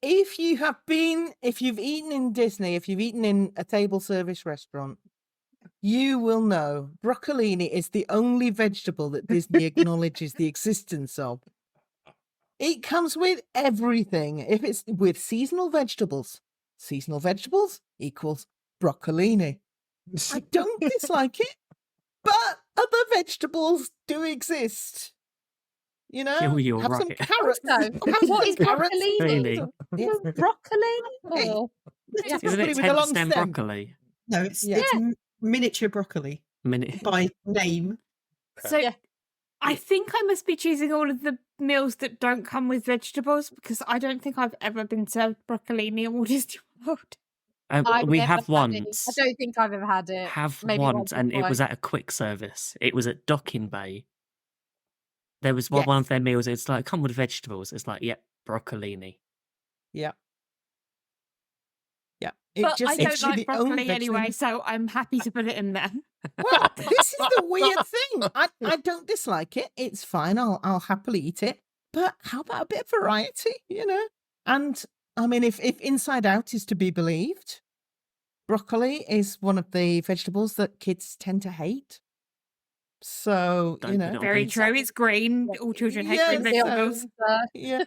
If you've eaten in Disney, if you've eaten in a table service restaurant, you will know broccolini is the only vegetable that Disney acknowledges the existence of. It comes with everything. If it's with seasonal vegetables equals broccolini. I don't dislike it, but other vegetables do exist. You know, Kill you, have some right. carrots. So, Have what some is carrots. Really? Yeah. broccoli? Hey. Or... It's Isn't broccoli it with a long 10 stem stem. broccoli? No, it's Yeah. miniature broccoli Minute. by name. So Yeah. I think I must be choosing all of the meals that don't come with vegetables, because I don't think I've ever been served broccolini at Walt Disney World. I've We never have had it. once. I don't think I've ever had it. Have Maybe once, or and it was twice. at a quick service. It was at Docking Bay. There was Yes. one of their meals. It's like, come with vegetables. It's like, yep, broccolini. Yeah. But I don't it's like the only broccoli anyway, vegetable- so I'm happy to put it in there. Well, this is the weird thing. I don't dislike it. It's fine. I'll happily eat it. But how about a bit of variety, you know? And I mean, if Inside Out is to be believed, broccoli is one of the vegetables that kids tend to hate. So, Don't you put it know, on Very pizza. true. It's green. All children hate green Yes, vegetables. yeah.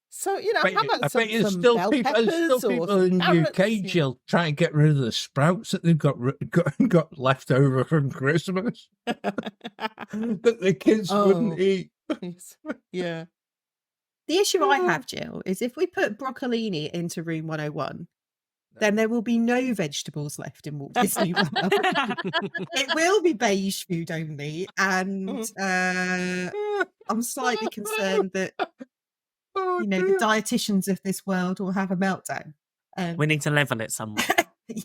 So, you know, I how bet, about there's some still bell people, peppers or some in the UK, carrots? You know? Jill, trying to get rid of the sprouts that they've got left over from Christmas that the kids wouldn't Oh, eat. yes. Yeah. The issue I have, Jill, is if we put broccolini into room 101, then there will be no vegetables left in Walt Disney World. It will be beige food only, and I'm slightly concerned that Oh, the dear. dietitians of this world will have a meltdown. We need to level it somewhere.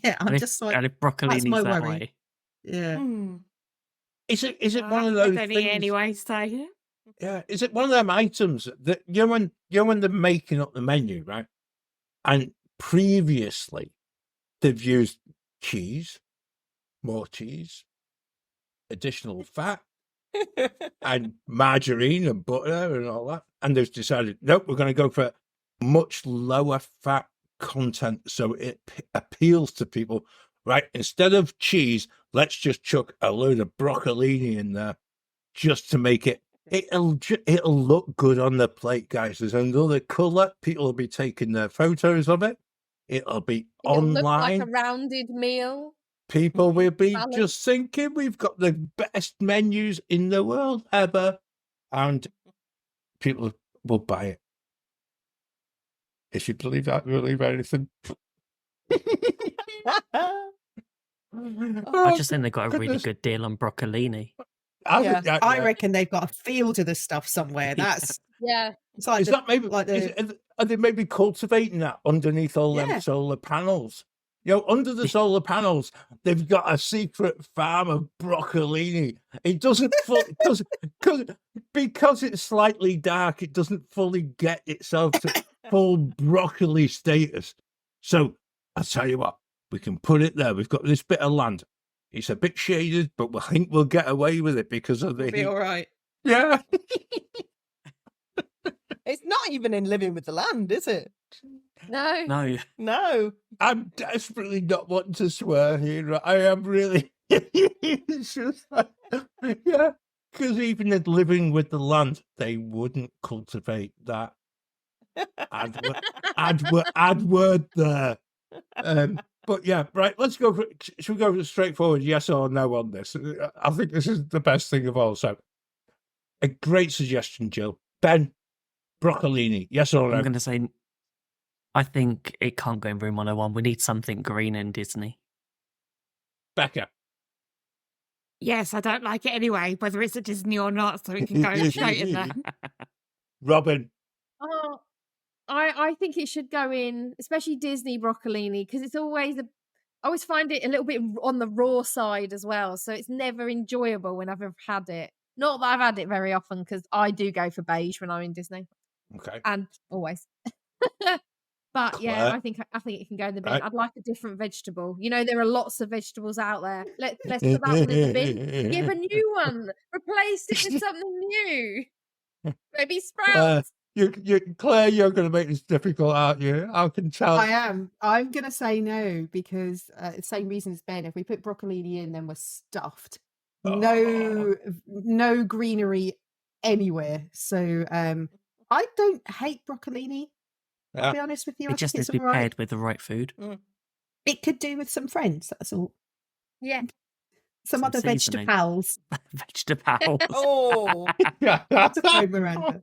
Yeah, I'm And if, just like, and if that's my broccolini's that worry. way. Yeah. Hmm. Is it one of I those don't eat things? it anyway, so yeah. Yeah, is it one of them items that when they're making up the menu, right? And previously they've used cheese, more cheese, additional fat, and margarine and butter and all that, and they've decided, nope, we're going to go for much lower fat content so it appeals to people. Right, instead of cheese, let's just chuck a load of broccolini in there just to make it'll look good on the plate, guys. There's another colour. People will be taking their photos of it. It'll be It'll look like online. a rounded meal. People will be Salad. just thinking we've got the best menus in the world ever, and people will buy it. If you believe anything. I just think they got a really good deal on broccolini. I reckon they've got a field of the stuff somewhere. That's Yeah. it's like Is that maybe like are they maybe cultivating that underneath all them solar panels? Under the solar panels, they've got a secret farm of broccolini. It doesn't because it's slightly dark. It doesn't fully get itself to full broccoli status. So I'll tell you what, we can put it there. We've got this bit of land. It's a bit shaded, but we think we'll get away with it because of the be heat. all right. Yeah. It's not even in Living with the Land, is it? No. No. No. I'm desperately not wanting to swear here. I am really. It's just like, yeah, because even in Living with the Land, they wouldn't cultivate that. Add word there. But yeah, right. Let's go. Should we go for straightforward yes or no on this? I think this is the best thing of all. So, a great suggestion, Jill. Ben, broccolini, yes or no? I'm going to say, I think it can't go in room 101. We need something green in Disney. Becca. Yes, I don't like it anyway, whether it's at Disney or not, so it can go straight in there. Robin. Oh, I think it should go in, especially Disney broccolini, because it's always I always find it a little bit on the raw side as well, so it's never enjoyable when I've ever had it. Not that I've had it very often, because I do go for beige when I'm in Disney, Okay. and always. But yeah, Claire. I think it can go in the bin. Right. I'd like a different vegetable. There are lots of vegetables out there. Let's put that one in the bin. Give a new one. Replace it with something new. Maybe sprouts. Claire, you're going to make this difficult, aren't you? I can tell. I am. I'm going to say no because the same reason as Ben. If we put broccolini in, then we're stuffed. No greenery anywhere. So I don't hate broccolini. I'll be honest with you. It just needs to be paired with the right food. It could do with some friends. That's all. Yeah. Some other seasoning. vegetables. Vegetables. Oh. To quote Miranda.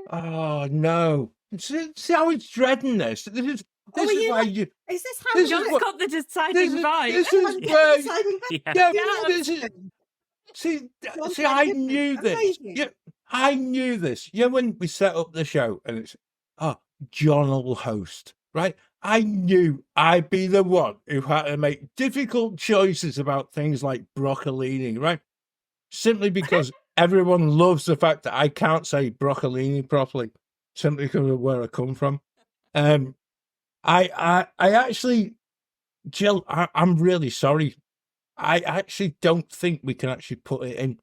Oh no! See how it's dreading this. This is why you. Is this how This is John's what- got the deciding vote. This is where. Yeah. This is. See, John's I very knew different. this. Amazing. Yeah, I knew this. When we set up the show, and it's John will host, right? I knew I'd be the one who had to make difficult choices about things like broccolini, right? Simply because everyone loves the fact that I can't say broccolini properly, simply because of where I come from. I actually, Jill, I'm really sorry. I actually don't think we can actually put it in,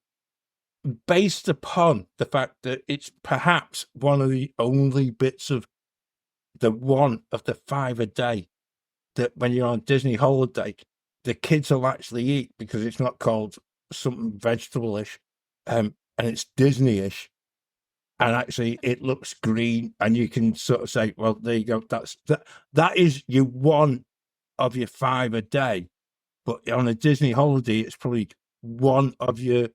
based upon the fact that it's perhaps one of the only bits of the 5 a day that when you're on Disney holiday, the kids will actually eat because it's not called something vegetable-ish, and it's Disney-ish. And actually, it looks green, and you can sort of say, "Well, there you go. That is your one of your 5 a day." But on a Disney holiday, it's probably one of a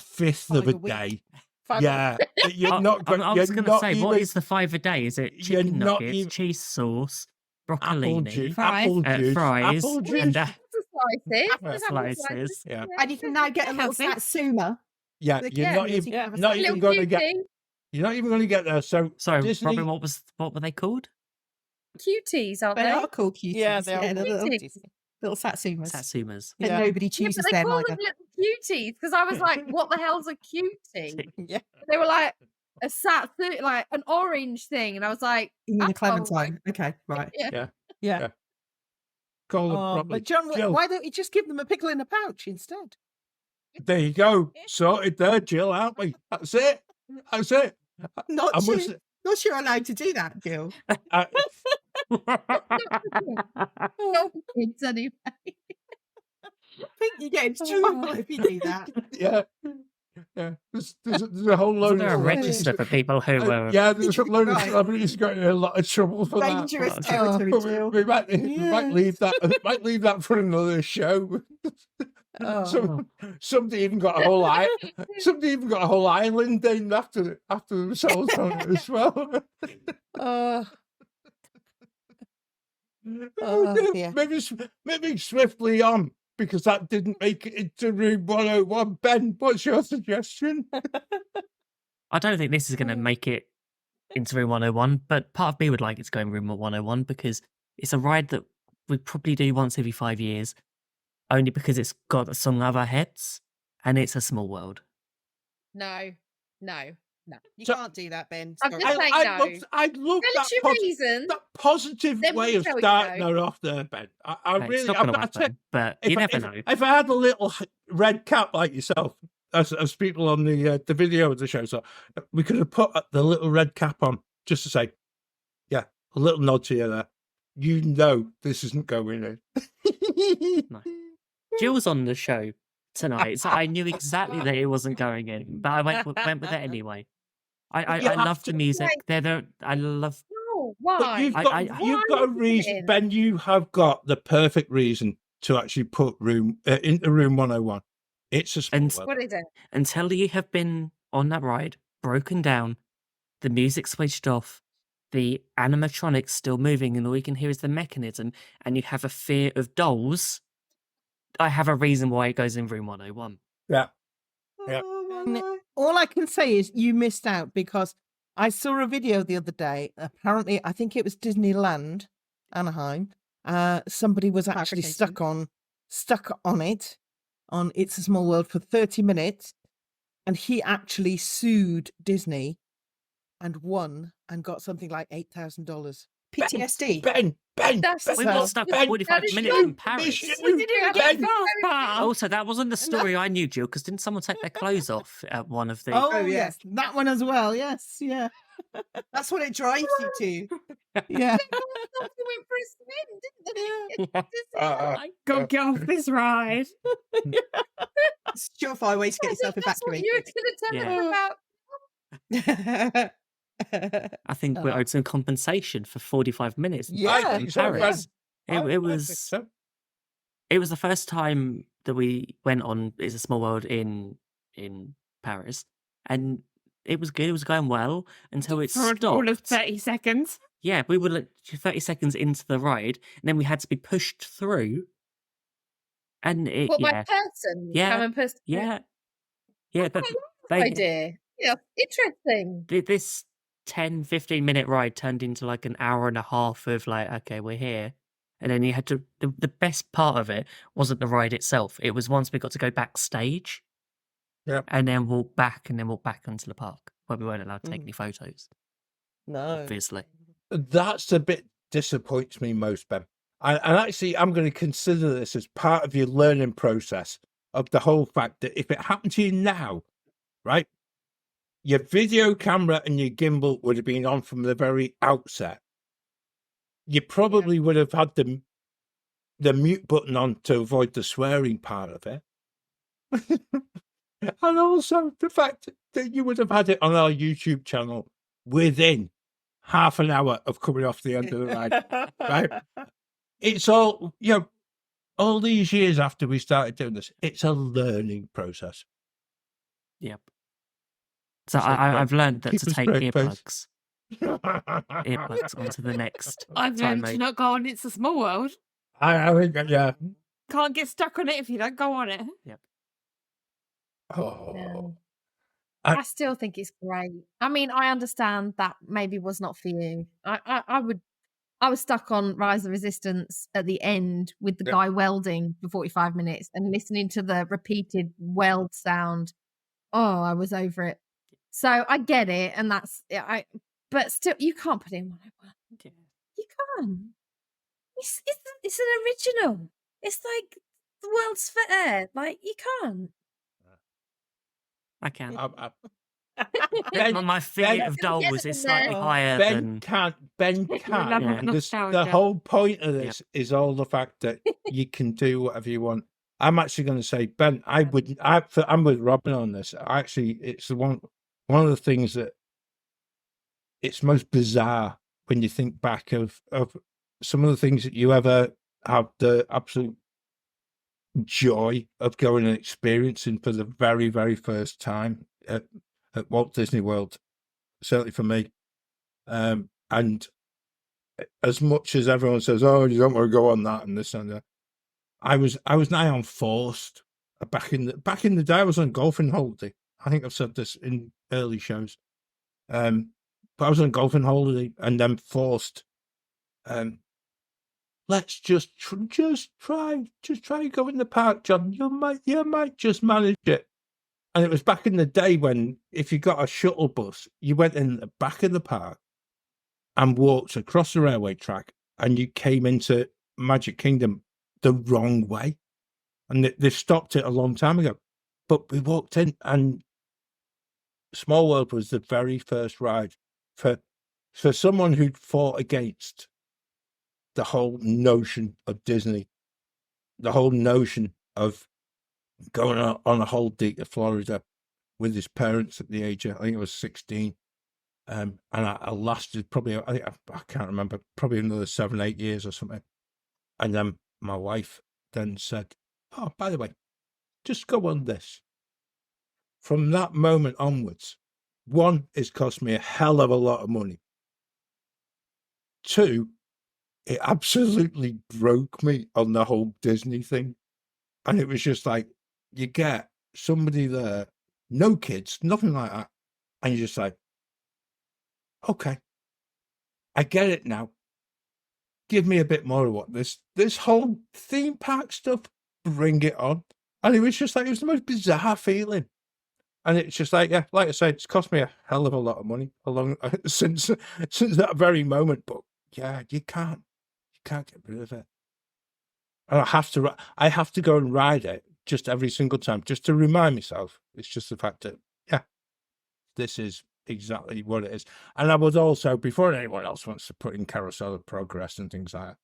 fifth of Like a a week. day. 5 Yeah, you're not going. I was going to say, what is the 5 a day? Is it You're chicken not nuggets, even- cheese sauce, apple broccolini, juice, Fries. fries, apple and juice. Slices. Yeah, And you can now get a little Healthy. satsuma. yeah. The You're kids, not you even can have a not satsuma. even Little going to get. cutie. You're not even going to get there. So Sorry, Disney. Robin, what were they called? Cuties, aren't They they? are called cuties. Yeah, they are the little, cuties. little satsumas. Satsumas. But Yeah. nobody Yeah, chooses but they them call either. them little cuties because I was like, "What the hell's a cutie?" Yeah. They were like a like an orange thing, and I was like, You mean "Oh, a clementine? Okay, right. Yeah. Yeah. Call them Oh, properly. but John, Jill, why don't you just give them a pickle in a pouch instead? there you go. Sorted there, Jill, aren't we? That's it. That's it. Not I sure, must. not sure allowed to do that, Jill. I, Not for kids anyway. I think you get into trouble if you do that. yeah. Yeah. There's a whole load Isn't there a of register for people who were... yeah, there's a load of Right. celebrities got in a lot of trouble for Dangerous that. territory, But Jill. we might leave that. Might leave that for another show. Oh. Somebody even got a whole somebody even got a whole island named after themselves on it as well. Yeah. Maybe swiftly on, because that didn't make it into room 101. Ben, what's your suggestion? I don't think this is going to make it into Room 101, but part of me would like it to go in Room 101 because it's a ride that we probably do once every 5 years, only because it's got some of our heads, and it's a small world. No. You So- can't do that, Ben. I'm Sorry. just saying no. I'd love Tell us your reason. that positive Then way we'll of tell you starting no. her off there, Ben. I Okay, really, it's not going to I tell- happen, but you never know. If I had a little red cap like yourself, as people on the video of the show, so we could have put the little red cap on just to say, yeah, a little nod to you there. You know this isn't going in. No. Jill was on the show tonight, so I knew exactly that it wasn't going in, but I went with it anyway. I You have love the to- music. I love... No, But why? you've got, you've got a reason, Ben. You have got the perfect reason to actually put into room 101. It's a small And- world. What is it? Until you have been on that ride, broken down, the music switched off, the animatronics still moving, and all you can hear is the mechanism, and you have a fear of dolls, I have a reason why it goes in room 101. Yeah. Yeah. Oh, N- my. All I can say is you missed out because I saw a video the other day. Apparently, I think it was Disneyland, Anaheim. Somebody was actually stuck on it on It's a Small World for 30 minutes, and he actually sued Disney and won and got something like $8,000. PTSD. Ben. That's We Ben, got stuck for Ben, 45 that is minutes you. in Paris. We didn't get Also, that wasn't the story I knew, Jill, because didn't someone take their clothes off at one of the... Oh, yeah. yes, that one as well. Yes, yeah, That's what it drives you to. yeah. They went for a spin, didn't they? I Go get off this ride. It's a surefire way to get yourself That's what you were evacuated. going to tell them about. I think we're owed some compensation for 45 minutes in Yeah, think so, Paris. I It think was... so. It was the first time that we went on It's a Small World in Paris, and it was good. It was going well until it For stopped. all of 30 seconds. Yeah, we were like 30 seconds into the ride, and then we had to be pushed through. And it, What, by yeah, person? Yeah. Common person? yeah, yeah. But Idea. Yeah, interesting. this 10-15 minute ride turned into like an hour and a half of like, okay, we're here. And then you had to, the best part of it wasn't the ride itself. It was once we got to go backstage. Yeah. And then walk back onto the park where we weren't allowed to take any photos, No. obviously. That's the bit disappoints me most, Ben. And actually, I'm going to consider this as part of your learning process of the whole fact that if it happened to you now, right, your video camera and your gimbal would have been on from the very outset. You probably would have had them the mute button on to avoid the swearing part of it. And also the fact that you would have had it on our YouTube channel within half an hour of coming off the end of the ride, right? It's all, all these years after we started doing this, it's a learning process. Yep. So It's like, I've learned that keep to a take straight face. earplugs onto the next. I've time, learned to mate. not go on It's a Small World. I think, yeah. Can't get stuck on it if you don't go on it. Oh. No. I- I still think it's great. I mean, I understand that maybe was not for you. I was stuck on Rise of Resistance at the end with the Yeah. guy welding for 45 minutes and listening to the repeated weld sound. Oh, I was over it. So I get it, and but still, you can't put in 101. You can't. It's an original. It's like the World's Fair. Like, you can't. I can. My feeling of Still get dolls it is in slightly there. higher Ben than. can't. love Yeah. And the nostalgia. whole point of this is all the fact that you can do whatever you want. I'm actually going to say, Ben, I'm with Robin on this. Actually, it's one of the things that it's most bizarre when you think back of some of the things that you ever have the absolute joy of going and experiencing for the very, very first time at Walt Disney World, certainly for me. And as much as everyone says, "Oh, you don't want to go on that," and this and that, I was nigh on forced. Back in the day, I was on golfing holiday. I think I've said this in early shows. But I was on golfing holiday and then forced. Let's just try go in the park, John. You might just manage it. And it was back in the day when if you got a shuttle bus, you went in the back of the park and walked across the railway track, and you came into Magic Kingdom the wrong way. And they've stopped it a long time ago. But we walked in, and Small World was the very first ride for someone who'd fought against the whole notion of Disney, the whole notion of going on a holiday to Florida with his parents at the age of, I think it was 16. And I lasted probably, I can't remember, probably another 7-8 years or something. And then my wife then said, "Oh, by the way, just go on this." From that moment onwards, one, it's cost me a hell of a lot of money. Two, it absolutely broke me on the whole Disney thing. And it was just like, you get somebody there, no kids, nothing like that. And you're just like, okay, I get it now. Give me a bit more of what this whole theme park stuff, bring it on. And it was just like, it was the most bizarre feeling. And it's just like, yeah, like I said, it's cost me a hell of a lot of money since that very moment. But yeah, you can't get rid of it. And I have to go and ride it just every single time, just to remind myself. It's just the fact that, yeah, this is exactly what it is. And I would also, before anyone else wants to put in Carousel of Progress and things like that,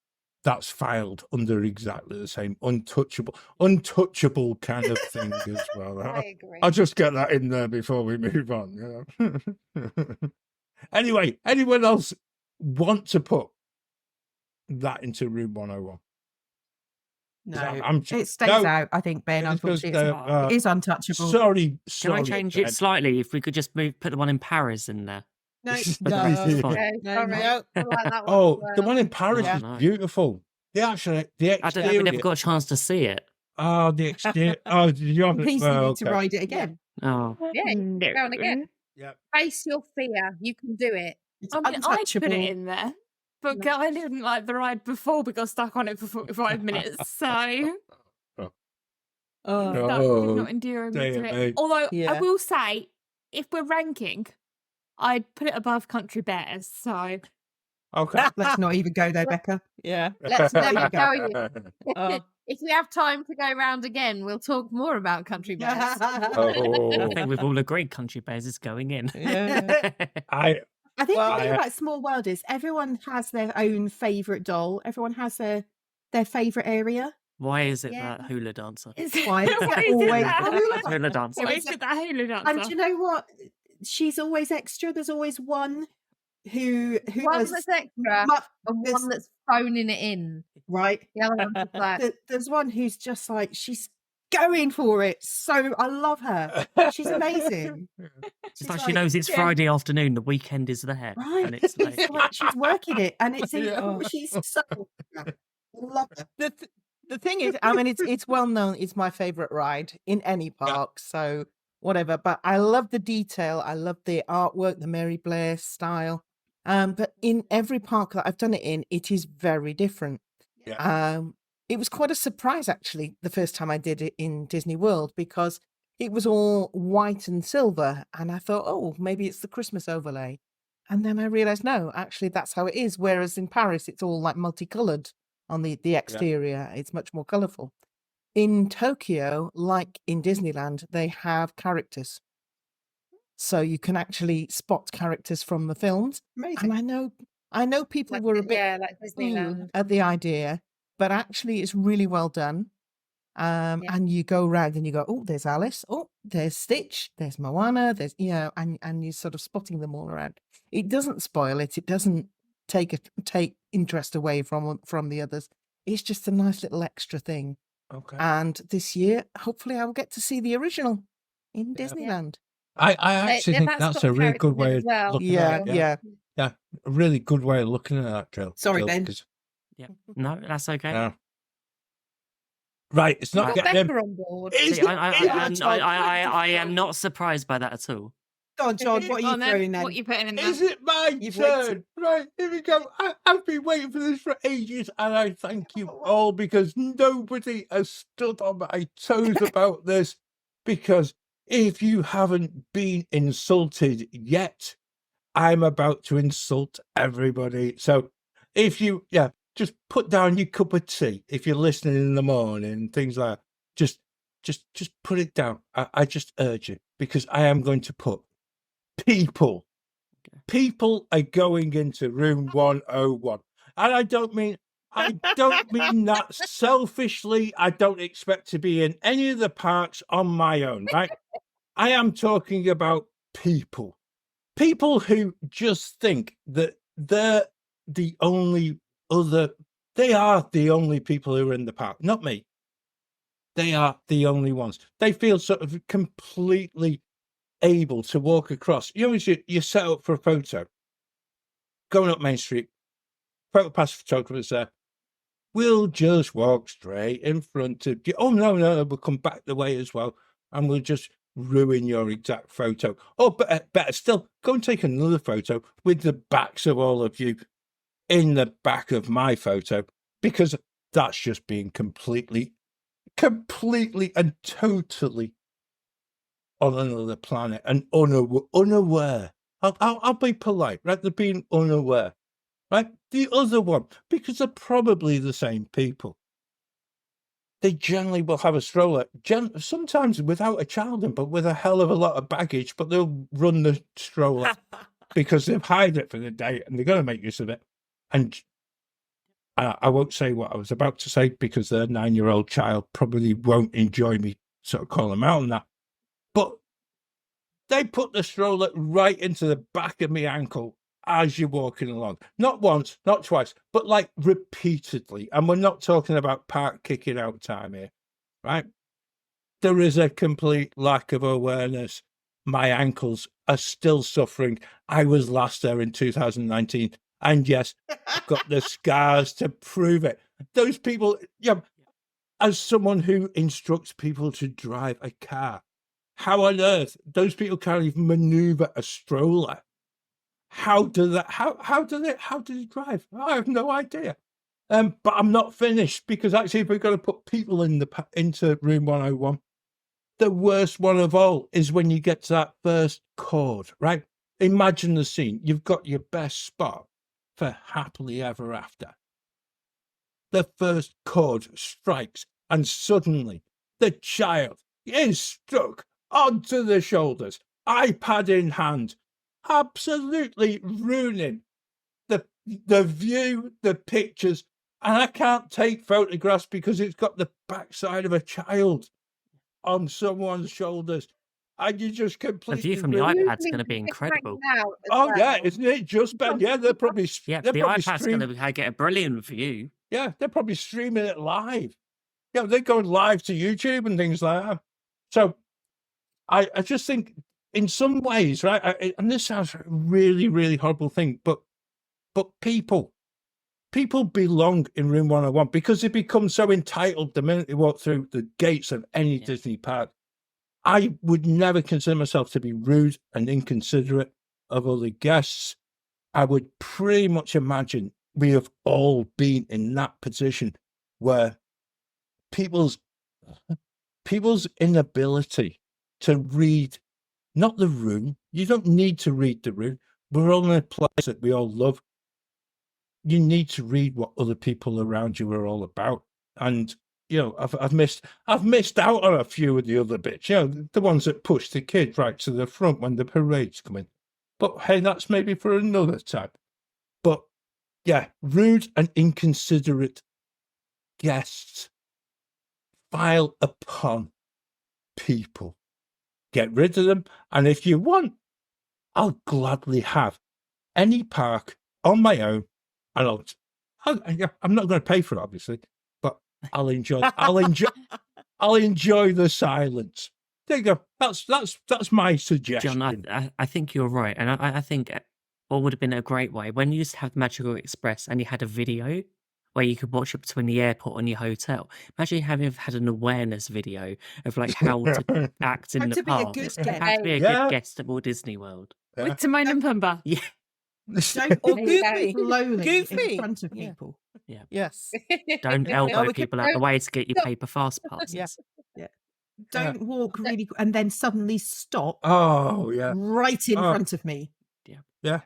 that's filed under exactly the same untouchable kind of thing as well. I agree. I'll just get that in there before we move on. Anyway, anyone else want to put that into Room 101? No, it stays out, I think, Ben. Unfortunately, it is untouchable. Sorry. Can I change it slightly? If we could just put the one in Paris in there. No, No. Oh, the one in Paris is beautiful. The exterior. I don't know. We never got a chance to see it. Oh, the exterior. Oh, did you have it? Please need to ride it again. Oh, Yeah, you can go on again. Yeah. Face your fear. You can do it. It's I mean, I untouchable. put it in there, but I didn't like the ride before. We got stuck on it for 45 minutes, so that did not endear me to it. Although I will say, if we're ranking, I'd put it above Country Bears. So Okay. Let's not even go there, Becca. Yeah. Let's never go. If we have time to go round again, we'll talk more about Country Bears. I think we've all agreed Country Bears is going in. Yeah. I think the thing about Small World is everyone has their own favourite doll. Everyone has their favourite area. Why is it Yeah. that hula dancer? Why is Why that is it always that? Hula dancer. Why is it that hula dancer? And do you know what? She's always extra. There's always one who One has that's extra mu- and there's- one that's phoning it in. right. The other one's just like, There's one who's just like she's going for it. So I love her. She's amazing. It's like she knows it's yeah. Friday afternoon, the weekend is there. Right. And it's like, It's like she's working it, and it's Yeah. she's so. I love her. The thing is, I mean, it's well known. It's my favorite ride in any park. So whatever. But I love the detail. I love the artwork, the Mary Blair style. But in every park that I've done it in, it is very different. It was quite a surprise actually the first time I did it in Disney World because it was all white and silver, and I thought, oh, maybe it's the Christmas overlay. And then I realized, no, actually that's how it is. Whereas in Paris, it's all like multicolored on the exterior. It's much more colorful. In Tokyo, like in Disneyland, they have characters. So you can actually spot characters from the films. Amazing. And I know people like were a bit like ooh Disneyland. at the idea, but actually it's really well done. And you go around and you go, oh, there's Alice, oh, there's Stitch, there's Moana, there's and you're sort of spotting them all around. It doesn't spoil it. It doesn't take interest away from the others. It's just a nice little extra thing. Okay. And this year, hopefully, I will get to see the original in Disneyland. I actually think that's a really good way of looking at it. Yeah. A really good way of looking at that, Jill. Sorry, Jill, Ben. 'cause- yeah. No, that's okay. Yeah. Right, it's not Got getting him. Becca on board. Is See, it- I am not surprised by that at all. Go on, John. What are you On then, throwing then? What you putting in there? Is it my You've turn? waited. Right, here we go. I've been waiting for this for ages, and I thank you all because nobody has stood on my toes about this. Because if you haven't been insulted yet, I'm about to insult everybody. So if you, just put down your cup of tea if you're listening in the morning, things like that. Just put it down. I just urge you because I am going to put people are going into room 101, and I don't mean that selfishly. I don't expect to be in any of the parks on my own, right? I am talking about people who just think that they're the only they are the only people who are in the park, not me. They are the only ones. They feel sort of completely able to walk across. You set up for a photo, going up Main Street, photo pass photographers there. We'll just walk straight in front of you. Oh, no, we'll come back the way as well, and we'll just ruin your exact photo. Oh, better still, go and take another photo with the backs of all of you in the back of my photo, because that's just being completely and totally on another planet and unaware. I'll be polite, right? They're being unaware, right? The other one, because they're probably the same people. They generally will have a stroller, sometimes without a child in, but with a hell of a lot of baggage, but they'll run the stroller because they've hired it for the day and they're going to make use of it. And I won't say what I was about to say because their 9-year-old child probably won't enjoy me sort of calling them out on that. But they put the stroller right into the back of my ankle as you're walking along. Not once, not twice, but like repeatedly. And we're not talking about park kicking out time here, right? There is a complete lack of awareness. My ankles are still suffering. I was last there in 2019. And yes, I've got the scars to prove it. Those people, as someone who instructs people to drive a car, how on earth those people can't even maneuver a stroller? How do they drive? I have no idea. But I'm not finished because actually, if we're going to put people into room 101, the worst one of all is when you get to that first chord, right? Imagine the scene. You've got your best spot for happily ever after. The first chord strikes, and suddenly the child is struck onto the shoulders, iPad in hand, absolutely ruining the view, the pictures, And I can't take photographs because it's got the backside of a child on someone's shoulders. And you just The completely... view from the ruin- iPad's going to be incredible. Oh, yeah, isn't it? Just bad. Yeah, they're probably... Yeah, they're the probably iPad's going to get a brilliant view. Yeah, they're probably streaming it live. Yeah, they're going live to YouTube and things like that. So I just think in some ways, right, and this sounds a really, really horrible thing, but people belong in room 101 because they become so entitled the minute they walk through the gates of any Disney park. I would never consider myself to be rude and inconsiderate of other guests. I would pretty much imagine we have all been in that position where people's inability to read, not the room. You don't need to read the room. We're all in a place that we all love. You need to read what other people around you are all about. And I've missed out on a few of the other bits. The ones that push the kids right to the front when the parade's coming. But hey, that's maybe for another time. But yeah, rude and inconsiderate guests file upon people. Get rid of them. And if you want, I'll gladly have any park on my own. And I'm not going to pay for it, obviously, but I'll enjoy the silence. There you go. That's my suggestion. John, I think you're right. And I think what would have been a great way, when you used to have the Magical Express and you had a video where you could watch it between the airport and your hotel. Imagine having had an awareness video of like how to act in How the to be a park. good How to be a good guest at Walt Disney World. Yeah. With Timon and Pumbaa. Yeah. Don't Or walk Goofy. slowly Goofy. in front of Yeah. people. Yes. Don't Oh, elbow we could- people out the way to get your paper fast passes. Yeah. Don't walk really and then suddenly stop Oh, yeah. right in Oh. front of me. Yeah.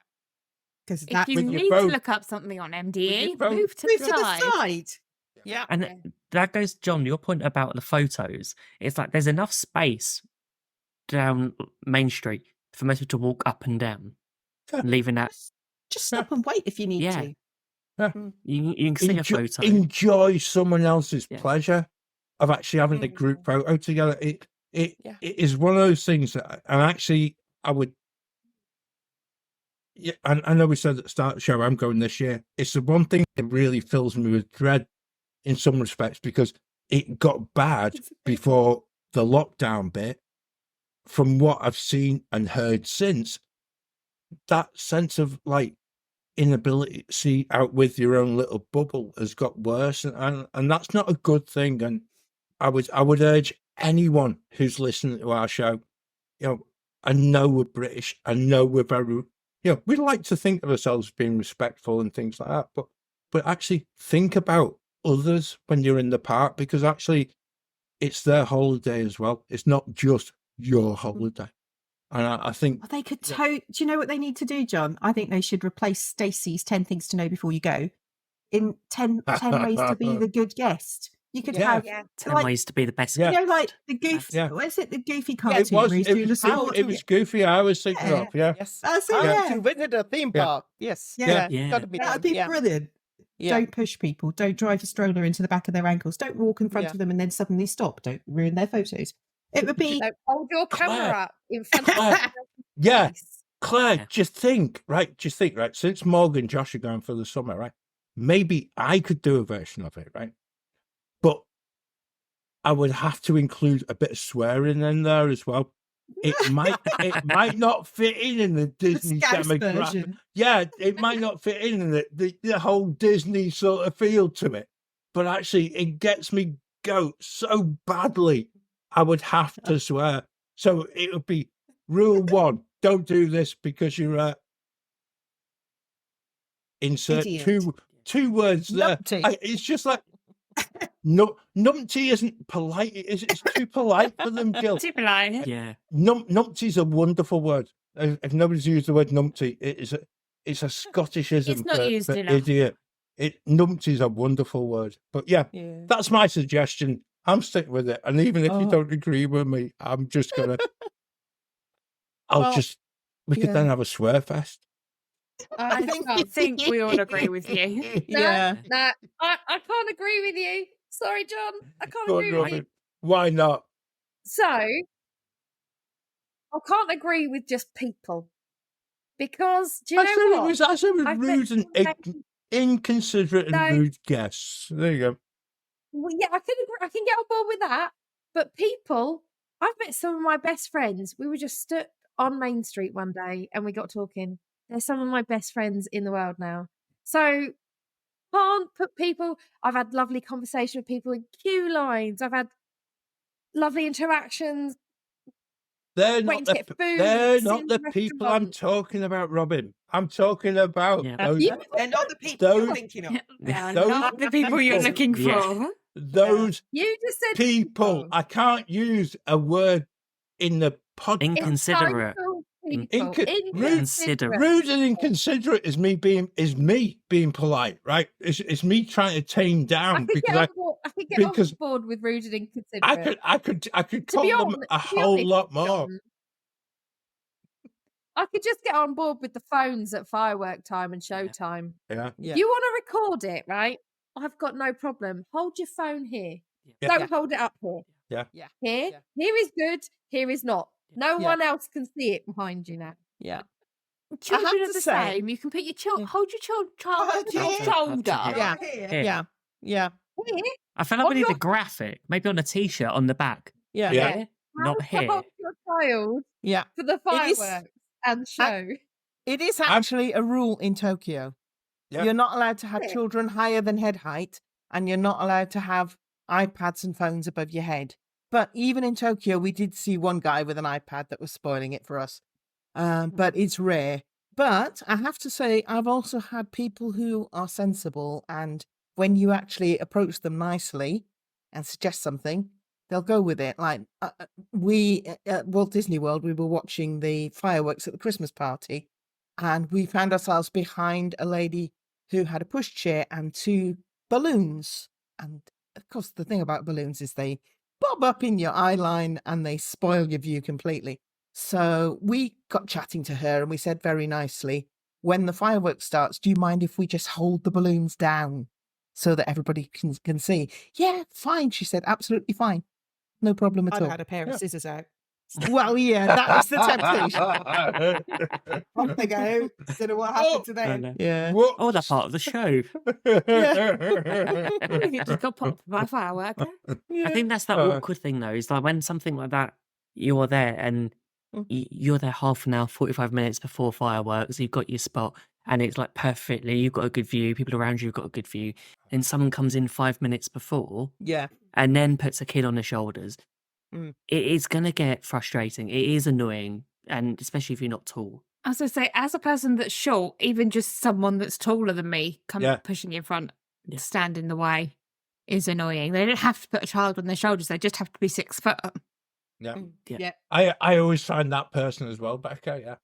Because If that's you With your need to phone. look up something on With MDE, your phone. move to move the to side. the side. Yeah. And that goes, John, your point about the photos. It's like there's enough space down Main Street for most people to walk up and down, Yeah. leaving that. Just stop and wait if you need Yeah. to. You can see a photo. Enjoy someone else's Yeah. pleasure of actually having a group photo together. It Yeah. is one of those things that, and actually, I would. Yeah, and I know we said at the start of the show, I'm going this year. It's the one thing that really fills me with dread in some respects because it got bad before the lockdown bit. From what I've seen and heard since, that sense of like inability to see out with your own little bubble has got worse, and that's not a good thing. And I would urge anyone who's listening to our show, I know we're British, I know we're very, we like to think of ourselves as being respectful and things like that, but actually think about others when you're in the park, because actually it's their holiday as well. It's not just your holiday. And I think Well, they could do you know what they need to do, John? I think they should replace Stacey's 10 things to know before you go in 10 ways to be the good guest. You could Yeah. have 10 like, ways to be the best. Yeah. like the Goofy. Yeah. What is it? The Goofy it cartoon was where he's doing the sport. it was goofy. I was thinking Yeah. of yeah. Yes. That's it, How yeah. to visit a theme Yeah. park. Yes. Yeah. Yeah. Got to be That'd done. be brilliant. Yeah. Don't push people. Don't drive your stroller into the back of their ankles. Don't walk in front Yeah. of them and then suddenly stop. Don't ruin their photos. It would be So hold your camera Claire. up in front of Claire. the Yeah. face. Claire, Yeah. just think, right? Since Morgan and Josh are going for the summer, right? Maybe I could do a version of it, right? But I would have to include a bit of swearing in there as well. It might not fit in the Disney Scouse demographic. version. Yeah, it might not fit in the whole Disney sort of feel to it. But actually, it gets me goat so badly. I would have to swear. So it would be rule 1: don't do this because you're insert Idiot. two words there. Numpty. It's just like no, numpty isn't polite. It's too polite for them, Gil. Too polite. Yeah. Numpty's a wonderful word. If nobody's used the word numpty, it's a Scottishism It's not for, used for enough. idiot. Numpty's a wonderful word. But yeah, Yeah. that's my suggestion. I'm sticking with it. And even if you Oh. don't agree with me, I'm just gonna. Well, We could then have a swear fest. I think we all agree with you. Yeah. No, I can't agree with you. Sorry, John. I can't Go on, agree with you. Robin. Why not? So, I can't agree with just people. Because, do you know what? I said it was I've met rude and so many- inconsiderate and No. rude guests. There you go. Well, yeah, I can agree. I can get on board with that. But people, I've met some of my best friends. We were just stood on Main Street one day and we got talking. They're some of my best friends in the world now. So can't put people. I've had lovely conversation with people in queue lines. I've had lovely interactions. They're Waiting not to get food, they're sitting not in the the people I'm restaurant. talking about, Robin. I'm talking about Yeah. those, They're not the people Those- you're thinking of. They are Those not the people you're people- looking for. Yeah. those You just said people. I can't use a word in the podcast. Inconsiderate. Entitled people. Rude Inconsiderate. Rude and inconsiderate is me being polite, right? It's me trying to tame I down could because get on board. I could get on because board with rude and inconsiderate. I could To call be them honest, a to be whole honest, lot more. John, I could just get on board with the phones at firework time and show time. Yeah. Yeah. You want to record it, right? I've got no problem. Hold your phone here. Yeah. Don't hold it up here. Yeah. Yeah. Here. Yeah. Here is good. Here is not. No Yeah. one else can see it behind you now. Yeah. Children have are to the say- same. You can put your Yeah. hold your child Hold on your it. shoulder. Yeah. Here. Yeah. Yeah. Here. I feel like we On need a your- graphic, maybe on a t-shirt on the back. Yeah. Yeah. Here, How not to here. hold your child Yeah. for the It is- fireworks and show. It is actually a rule in Tokyo. Yeah. You're not allowed to have Yeah. children higher than head height, and you're not allowed to have iPads and phones above your head. But even in Tokyo, we did see one guy with an iPad that was spoiling it for us. But it's rare. But I have to say, I've also had people who are sensible, and when you actually approach them nicely and suggest something, they'll go with it. Like we at Walt Disney World, we were watching the fireworks at the Christmas party, and we found ourselves behind a lady who had a pushchair and 2 balloons. And of course, the thing about balloons is they bob up in your eye line and they spoil your view completely. So we got chatting to her and we said very nicely, when the fireworks starts, do you mind if we just hold the balloons down so that everybody can see? Yeah, fine, she said, absolutely fine. No problem at I'd all. had a pair Yeah. of scissors out. Well, yeah, that was the temptation. Off they go. Don't know what happened to I them. know. Yeah. What? Oh, that's part of the show. You just got popped by a firework. I think that's the awkward thing, though, is like when something like that, you're there and you're there half an hour, 45 minutes before fireworks, you've got your spot, and it's like perfectly, you've got a good view, people around you have got a good view, and someone comes in 5 minutes before Yeah. and then puts a kid on their shoulders. Mm. It is going to get frustrating. It is annoying, and especially if you're not tall. As I say, as a person that's short, even just someone that's taller than me Yeah. pushing in front, Yeah. stand in the way is annoying. They don't have to put a child on their shoulders. They just have to be 6 foot. Yeah. Yeah. I always find that person as well, Becca. Yeah.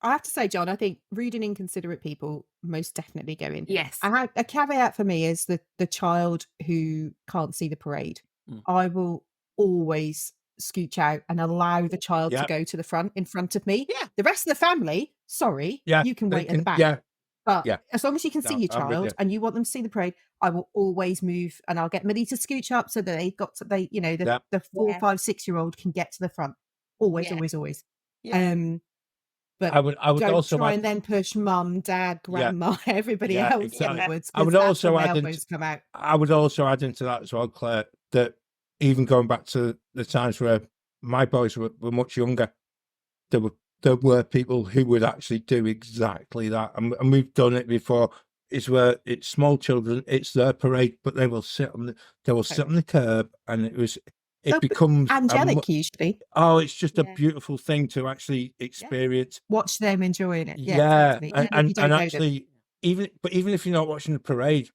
I have to say, John, I think rude and inconsiderate people most definitely go in. Yes. I have a caveat for me is the child who can't see the parade. Mm. I will always scooch out and allow the child Yeah. to go to the front in front of me. Yeah. The rest of the family, sorry, Yeah. you can they wait at the back. Yeah. But yeah. as long as you can see No, your I'm with child you. and you want them to see the parade, I will always move and I'll get Millie to scooch up so that Yeah. the 4, Yeah. 5, 6-year-old can get to the front. Always, Yeah. always. Yeah. But I would don't also try add, and then push mum, dad, grandma, everybody Yeah, else exactly. forwards. I would 'cause that's also when add my into- elbows come out. I would also add into that as well, Claire, that even going back to the times where my boys were much younger, there were people who would actually do exactly that, and we've done it before. Is where it's small children, it's their parade, but they will sit on the curb, and They'll it be becomes Angelic, usually. it's just a Yeah. beautiful thing to actually experience. Watch them enjoying it. Yeah, Yeah, totally. Even if you and don't know them. actually, even if you're not watching the parade,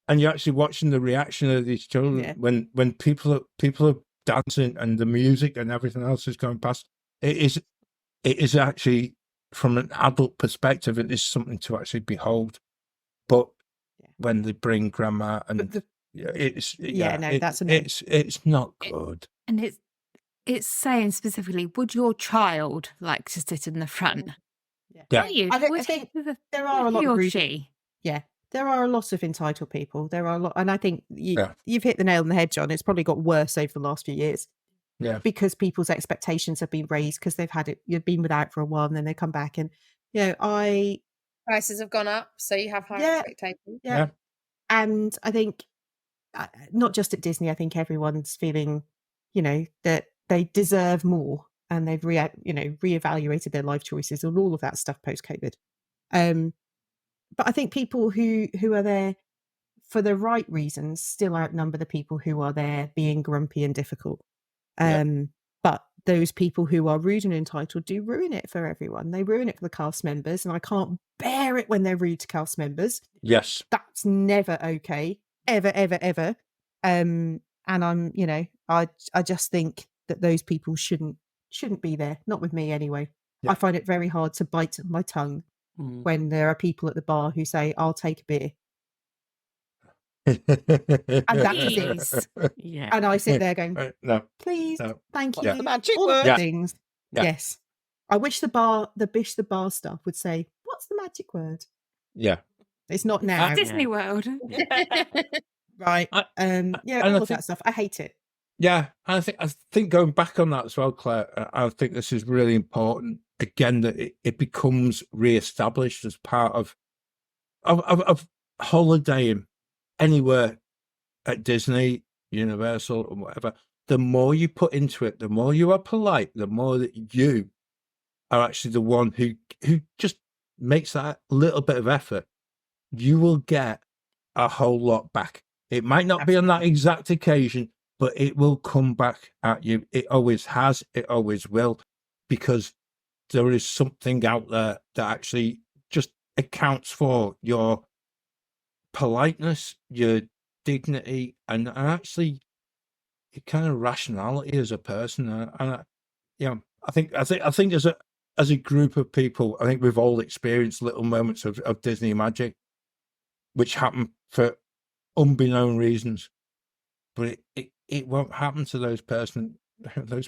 and you're actually watching the reaction of these children Yeah. when people are dancing and the music and everything else is going past, it is actually, from an adult perspective, it is something to actually behold. But Yeah. when they bring grandma and But that's annoying. it's not good. And it's saying specifically, would your child like to sit in the front? Yeah. Are you? I Would think he- there are a would lot he of or rude. she? Yeah, there are a lot of entitled people. There are a lot, and I think Yeah. you've hit the nail on the head, John. It's probably got worse over the last few years Yeah. because people's expectations have been raised because they've had it. You've been without for a while, and then they come back, and Prices have gone up, so you have higher Yeah. expectations. yeah. Yeah. And I think not just at Disney. I think everyone's feeling, that they deserve more, and they've reevaluated their life choices and all of that stuff post COVID. But I think people who are there for the right reasons still outnumber the people who are there being grumpy and difficult. Yeah. But those people who are rude and entitled do ruin it for everyone. They ruin it for the cast members, and I can't bear it when they're rude to cast members. Yes. That's never okay, ever, ever, ever. And I'm, I just think that those people shouldn't be there. Not with me anyway. Yeah. I find it very hard to bite my tongue Mm. when there are people at the bar who say, "I'll take a beer," And that is, Yeah. and I sit there going, No. "Please, No. thank What's you." the magic All of word? the Yeah. things. Yeah. Yes, I wish the bar staff would say, "What's the magic word?" Yeah. It's not now, Disney World. right? I- yeah, and all I of think- that stuff. I hate it. Yeah, I think going back on that as well, Claire, I think this is really important. Again, that it becomes re-established as part of holidaying anywhere at Disney, Universal, or whatever. The more you put into it, the more you are polite, the more that you are actually the one who just makes that little bit of effort. You will get a whole lot back. It might not be on that exact occasion, but it will come back at you. It always has. It always will, because there is something out there that actually just accounts for your politeness, your dignity, and actually your kind of rationality as a person. And I think as a group of people, I think we've all experienced little moments of Disney magic, which happen for unbeknown reasons, but it won't happen to those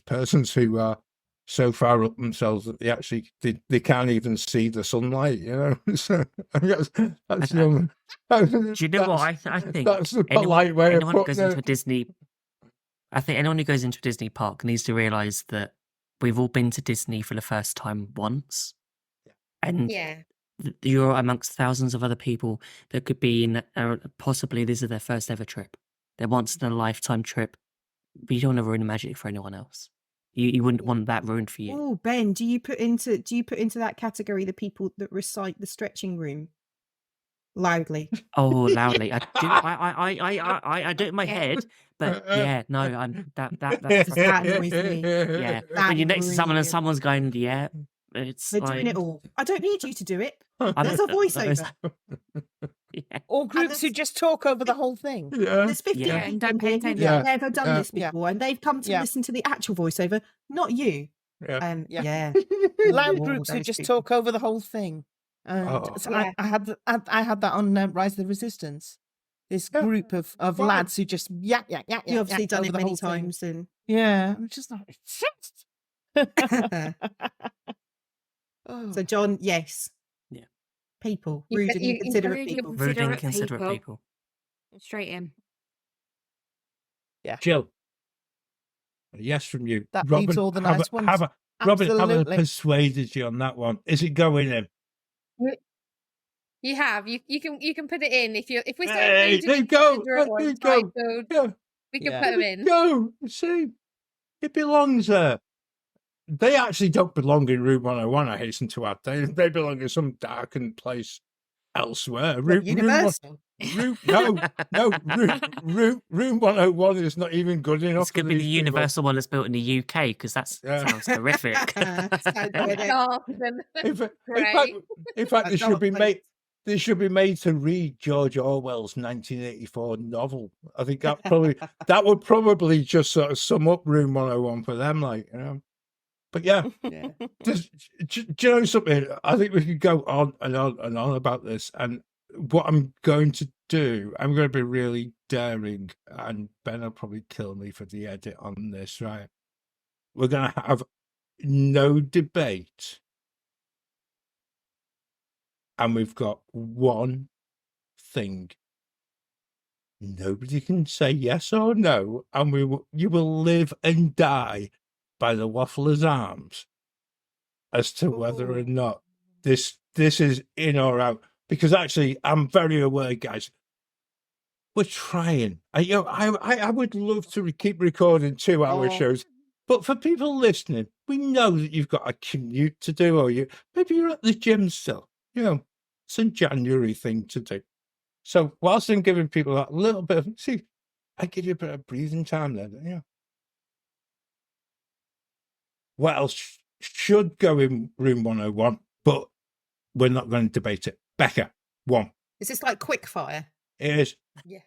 persons who are so far up themselves that they can't even see the sunlight. So I guess that's Do you know what I think? That's the polite way of anyone who goes putting into a it. Disney, I think anyone who goes into a Disney park needs to realise that we've all been to Disney for the first time once, and Yeah. you're amongst thousands of other people that could be in possibly this is their first ever trip, their once in a lifetime trip. But you don't want to ruin the magic for anyone else. You wouldn't want that ruined for you. Oh, Ben, do you put into that category the people that recite the stretching room loudly? Oh, loudly! I do. I do it in my head, but yeah, no, I'm that's That annoys me. yeah. That When you're next to someone and really someone's going, yeah, it's They're like doing it all. I don't need you to do it. I'm- There's a voiceover. Yeah. Or groups who there's- just talk over the whole thing. Yeah. There's 15 Yeah. people And don't in pay here attention. who've Yeah. never done Yeah. this before, and they've come to Yeah. listen to the actual voiceover, not you. Yeah. Yeah. Yeah. Loud Oh, groups who those just people. talk over the whole thing. And Oh. so Yeah. I had that on Rise of the Resistance. This Yeah. group of Right. lads who just yak. You've obviously done over it the many whole thing. times, and Yeah, I'm just like. Oh. so John, yes. Yeah. People, You rude ca- and you- inconsiderate you- people. you- Rude and Considerate considerate people. people. Straight in. Jill, a yes from you. That Robin, leaves all the have nice I- ones. have I- Robin, have I Absolutely. persuaded you on that one? Is it going in? You have. You can put it in if we're saying Hey, rude and there you go. inconsiderate or There you go. entitled, Yeah, we can Yeah. put them there in. you go. See, it belongs there. They actually don't belong in Room 101, I hasten to add. They belong in some darkened place elsewhere. Room Universal. Room 101 is not even good enough. This could for be the these people. universal one that's built in the UK because that Yeah. sounds horrific. Sounds good. Dark and In fact, Great. they should dark be place. made. They should be made to read George Orwell's 1984 novel. I think that would probably just sort of sum up Room 101 for them, But yeah, Yeah. do you know something? I think we could go on and on and on about this. And what I'm going to do, I'm going to be really daring, and Ben will probably kill me for the edit on this, right? We're going to have no debate and we've got one thing. Nobody can say yes or no, and you will live and die by the Waffler's arms as to whether or not this is in or out. Because actually, I'm very aware, guys. We're trying. I would love to keep recording 2-hour shows, but for people listening, we know that you've got a commute to do, or maybe you're at the gym still. It's a January thing to do. So whilst I'm giving people that little bit of, I give you a bit of breathing time there, don't you? What else should go in room 101, but we're not going to debate it. Becca, 1. Is this like quick fire? It is. Yeah.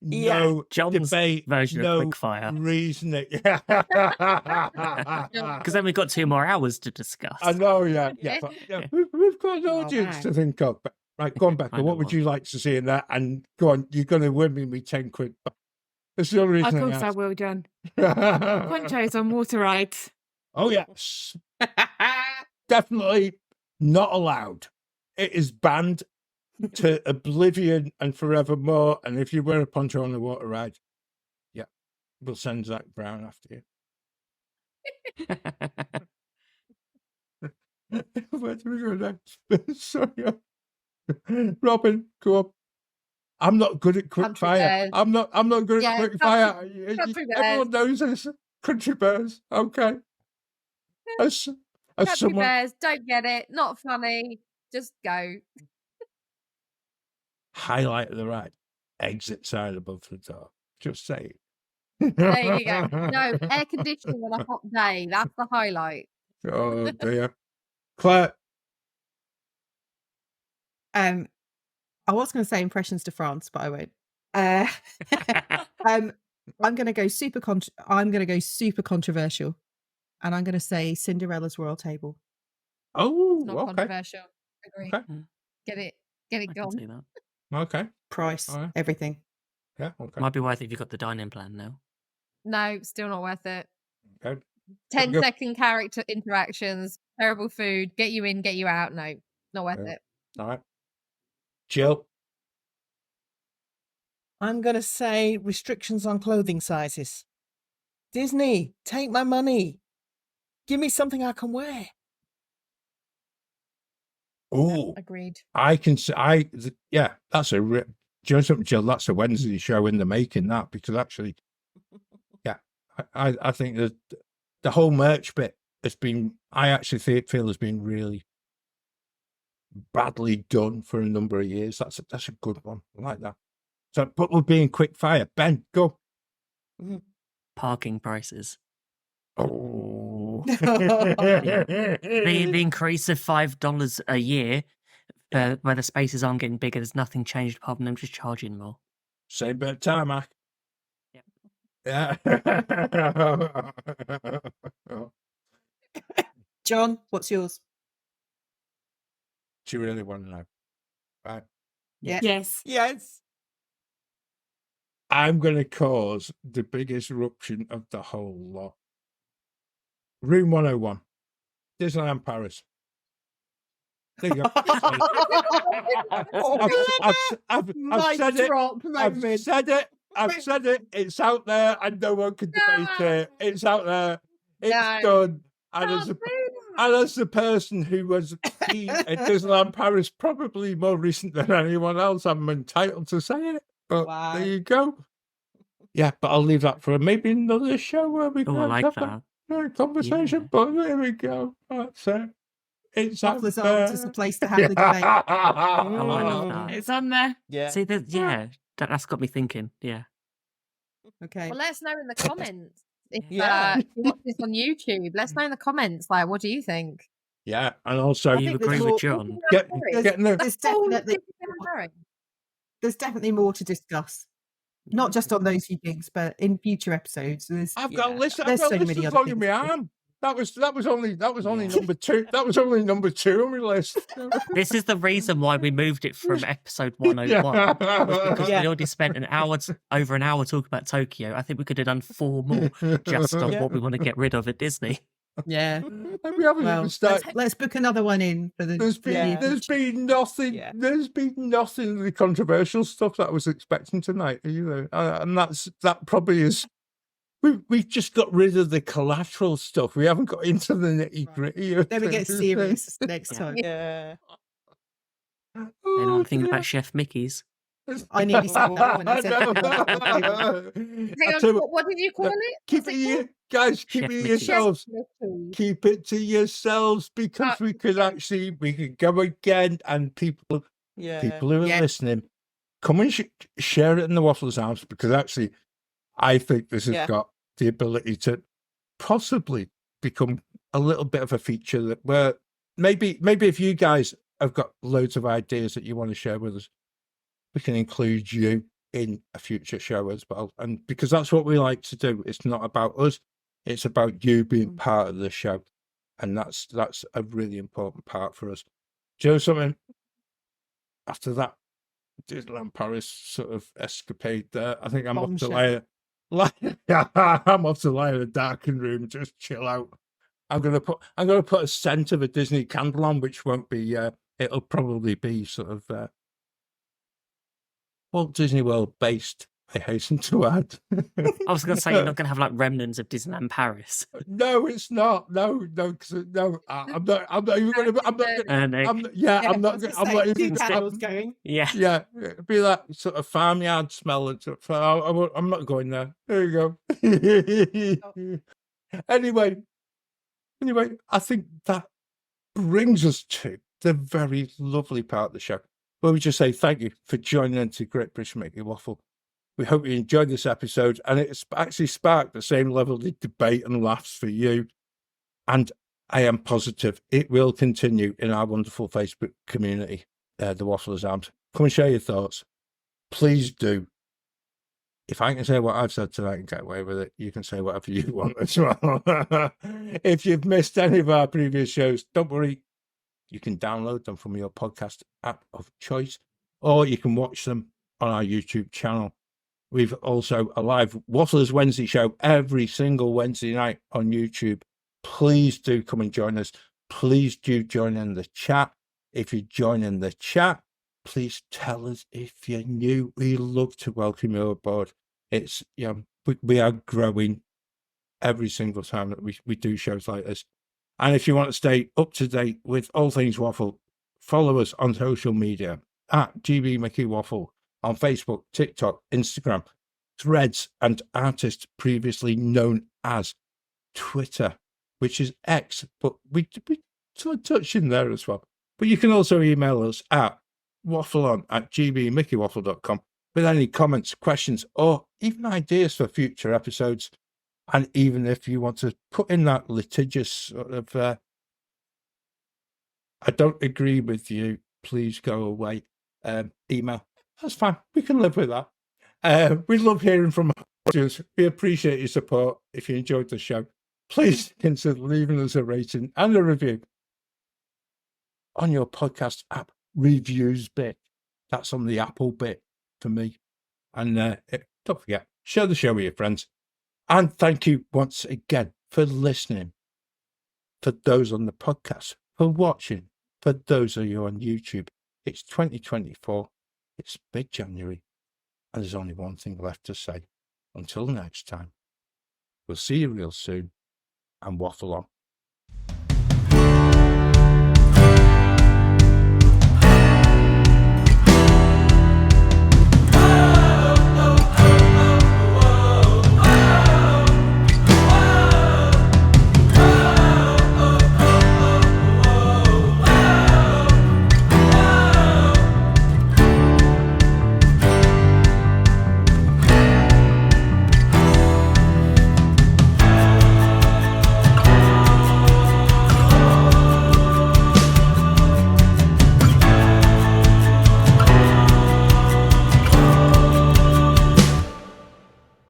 No John's debate, version no of quickfire. reasoning. Because then we've got 2 more hours to discuss. I know, yeah. But, we've got an audience to think of. But, right, go on, Becca. What would you like to see in that? And go on, you're going to win me with 10 quid. That's the only reason. Of course I will, John. Ponchos on water rides. Oh, yes. Definitely not allowed. It is banned to oblivion and forevermore. And if you wear a poncho on the water ride, we'll send Zach Brown after you. Where do we go next? Sorry. Robin, go up. I'm not good at quick Country fire. bears. I'm not good at quick fire. Country Everyone knows this. Country bears. Okay. As Country someone, bears, don't get it. Not funny. Just go. highlight of the ride, exit sign above the door. Just say it. There you go. No, air conditioning on a hot day. That's the highlight. Oh dear. Claire. I was going to say impressions de France, but I won't. I'm going to go super controversial, and I'm going to say Cinderella's Royal Table. Oh, Not okay. controversial. Agree. Okay. Get it I can gone. see that. Okay. Price, All right. everything. Yeah. Okay. Might be worth it if you've got the dining plan now. No, still not worth it. Okay. 10-second character interactions, terrible food, get you in, get you out. No, not worth Yeah. it. All right. Jill. I'm going to say restrictions on clothing sizes. Disney, take my money. Give me something I can wear. Oh, Agreed. I can say, that's a, do you know something, Jill? That's a Wednesday show in the making, that, because actually, I think that the whole merch bit has been, I actually feel has been really badly done for a number of years. That's a good one. I like that. So, but we're being quick fire. Ben, go. Parking prices. Oh. The increase of $5 a year where the spaces aren't getting bigger, there's nothing changed apart from them just charging more. Same bit of tarmac. Yep. Yeah. John, what's yours? Do you really want to know? Right. Yeah. Yes. Yes. I'm going to cause the biggest eruption of the whole lot. Room 101, Disneyland Paris. There you go. I've said it. I've said it. It's out there, and no one can debate it. It's out there. It's done. And as the person who was key at Disneyland Paris, probably more recent than anyone else, I'm entitled to say it. But there you go. Yeah, but I'll leave that for maybe another show where we can have that conversation. Yeah. But there we go. That's it. It's out Waffler's there. Arms is a place to have the debate. Oh, I love that. It's on there. Yeah. See, that's got me thinking. Yeah. Okay. Well, let us know in the comments. If Yeah. you watch this on YouTube, let us know in the comments. Like, what do you think? Yeah, and also You think agree there's with more- John? getting the There's definitely more to discuss. Not just on those few things, but in future episodes. I've got a list. I've There's got so a list many as other long as my things. arm. That was only number two. That was only number 2 on my list. This is the reason why we moved it from episode 101. Was because we already spent over an hour talking about Tokyo. I think we could have done 4 more just on what we want to get rid of at Disney. Yeah. And we haven't Well, even started. let's book another one in for the. There's been nothing. Yeah. There's been nothing of the controversial stuff that I was expecting tonight. And that probably is. We've just got rid of the collateral stuff. We haven't got into the nitty gritty. Then we get serious next Yeah. time. Yeah. Anyone thinking about Chef Mickey's? I nearly said that when I said that. Hang on, what did you call it? Keep it, guys. Keep Chef it Mickey. yourselves. Mickey. Keep it to yourselves because we could go again, and people who are Yeah. listening, come and share it in the Waffles Arms, because actually, I think this has got the ability to possibly become a little bit of a feature that where maybe if you guys have got loads of ideas that you want to share with us, we can include you in a future show as well. And because that's what we like to do. It's not about us, it's about you being part of the show. And that's a really important part for us. Do you know something? After that Disneyland Paris sort of escapade there, I think I'm off to lie. I'm off to lie in a darkened room, just chill out. I'm gonna put a scent of a Disney candle on, which won't be. It'll probably be sort of Walt Disney World based. I hasten to add. I was going to say you're not going to have like remnants of Disneyland Paris. No, it's not. No, I'm not. I'm not even going to. I'm not even candles going. Yeah. Yeah, it'd be that sort of farmyard smell and stuff. I'm not going there. There you go. Anyway, I think that brings us to the very lovely part of the show, where we just say thank you for joining into Great British Making Waffle. We hope you enjoyed this episode, and it's actually sparked the same level of debate and laughs for you. And I am positive it will continue in our wonderful Facebook community, the Wafflers Arms. Come and share your thoughts. Please do. If I can say what I've said tonight and get away with it, you can say whatever you want as well. If you've missed any of our previous shows, don't worry. You can download them from your podcast app of choice, or you can watch them on our YouTube channel. We've also a live Wafflers Wednesday show every single Wednesday night on YouTube. Please do come and join us. Please do join in the chat. If you join in the chat, please tell us if you're new. We love to welcome you aboard. It's we are growing every single time that we do shows like this. And if you want to stay up to date with all things Waffle, follow us on social media at GB Mickey Waffle on Facebook, TikTok, Instagram, Threads, and artists previously known as Twitter, which is X, but we sort of touch in there as well. But you can also email us at waffleon@gbmickeywaffle.com with any comments, questions, or even ideas for future episodes. And even if you want to put in that litigious sort of, I don't agree with you, please go away, email. That's fine. We can live with that. We love hearing from our audience. We appreciate your support. If you enjoyed the show, please consider leaving us a rating and a review on your podcast app reviews bit. That's on the Apple bit for me. And don't forget, share the show with your friends. And thank you once again for listening. For those on the podcast, for watching, for those of you on YouTube. It's 2024. It's Big January. And there's only one thing left to say. Until next time, we'll see you real soon, and waffle on.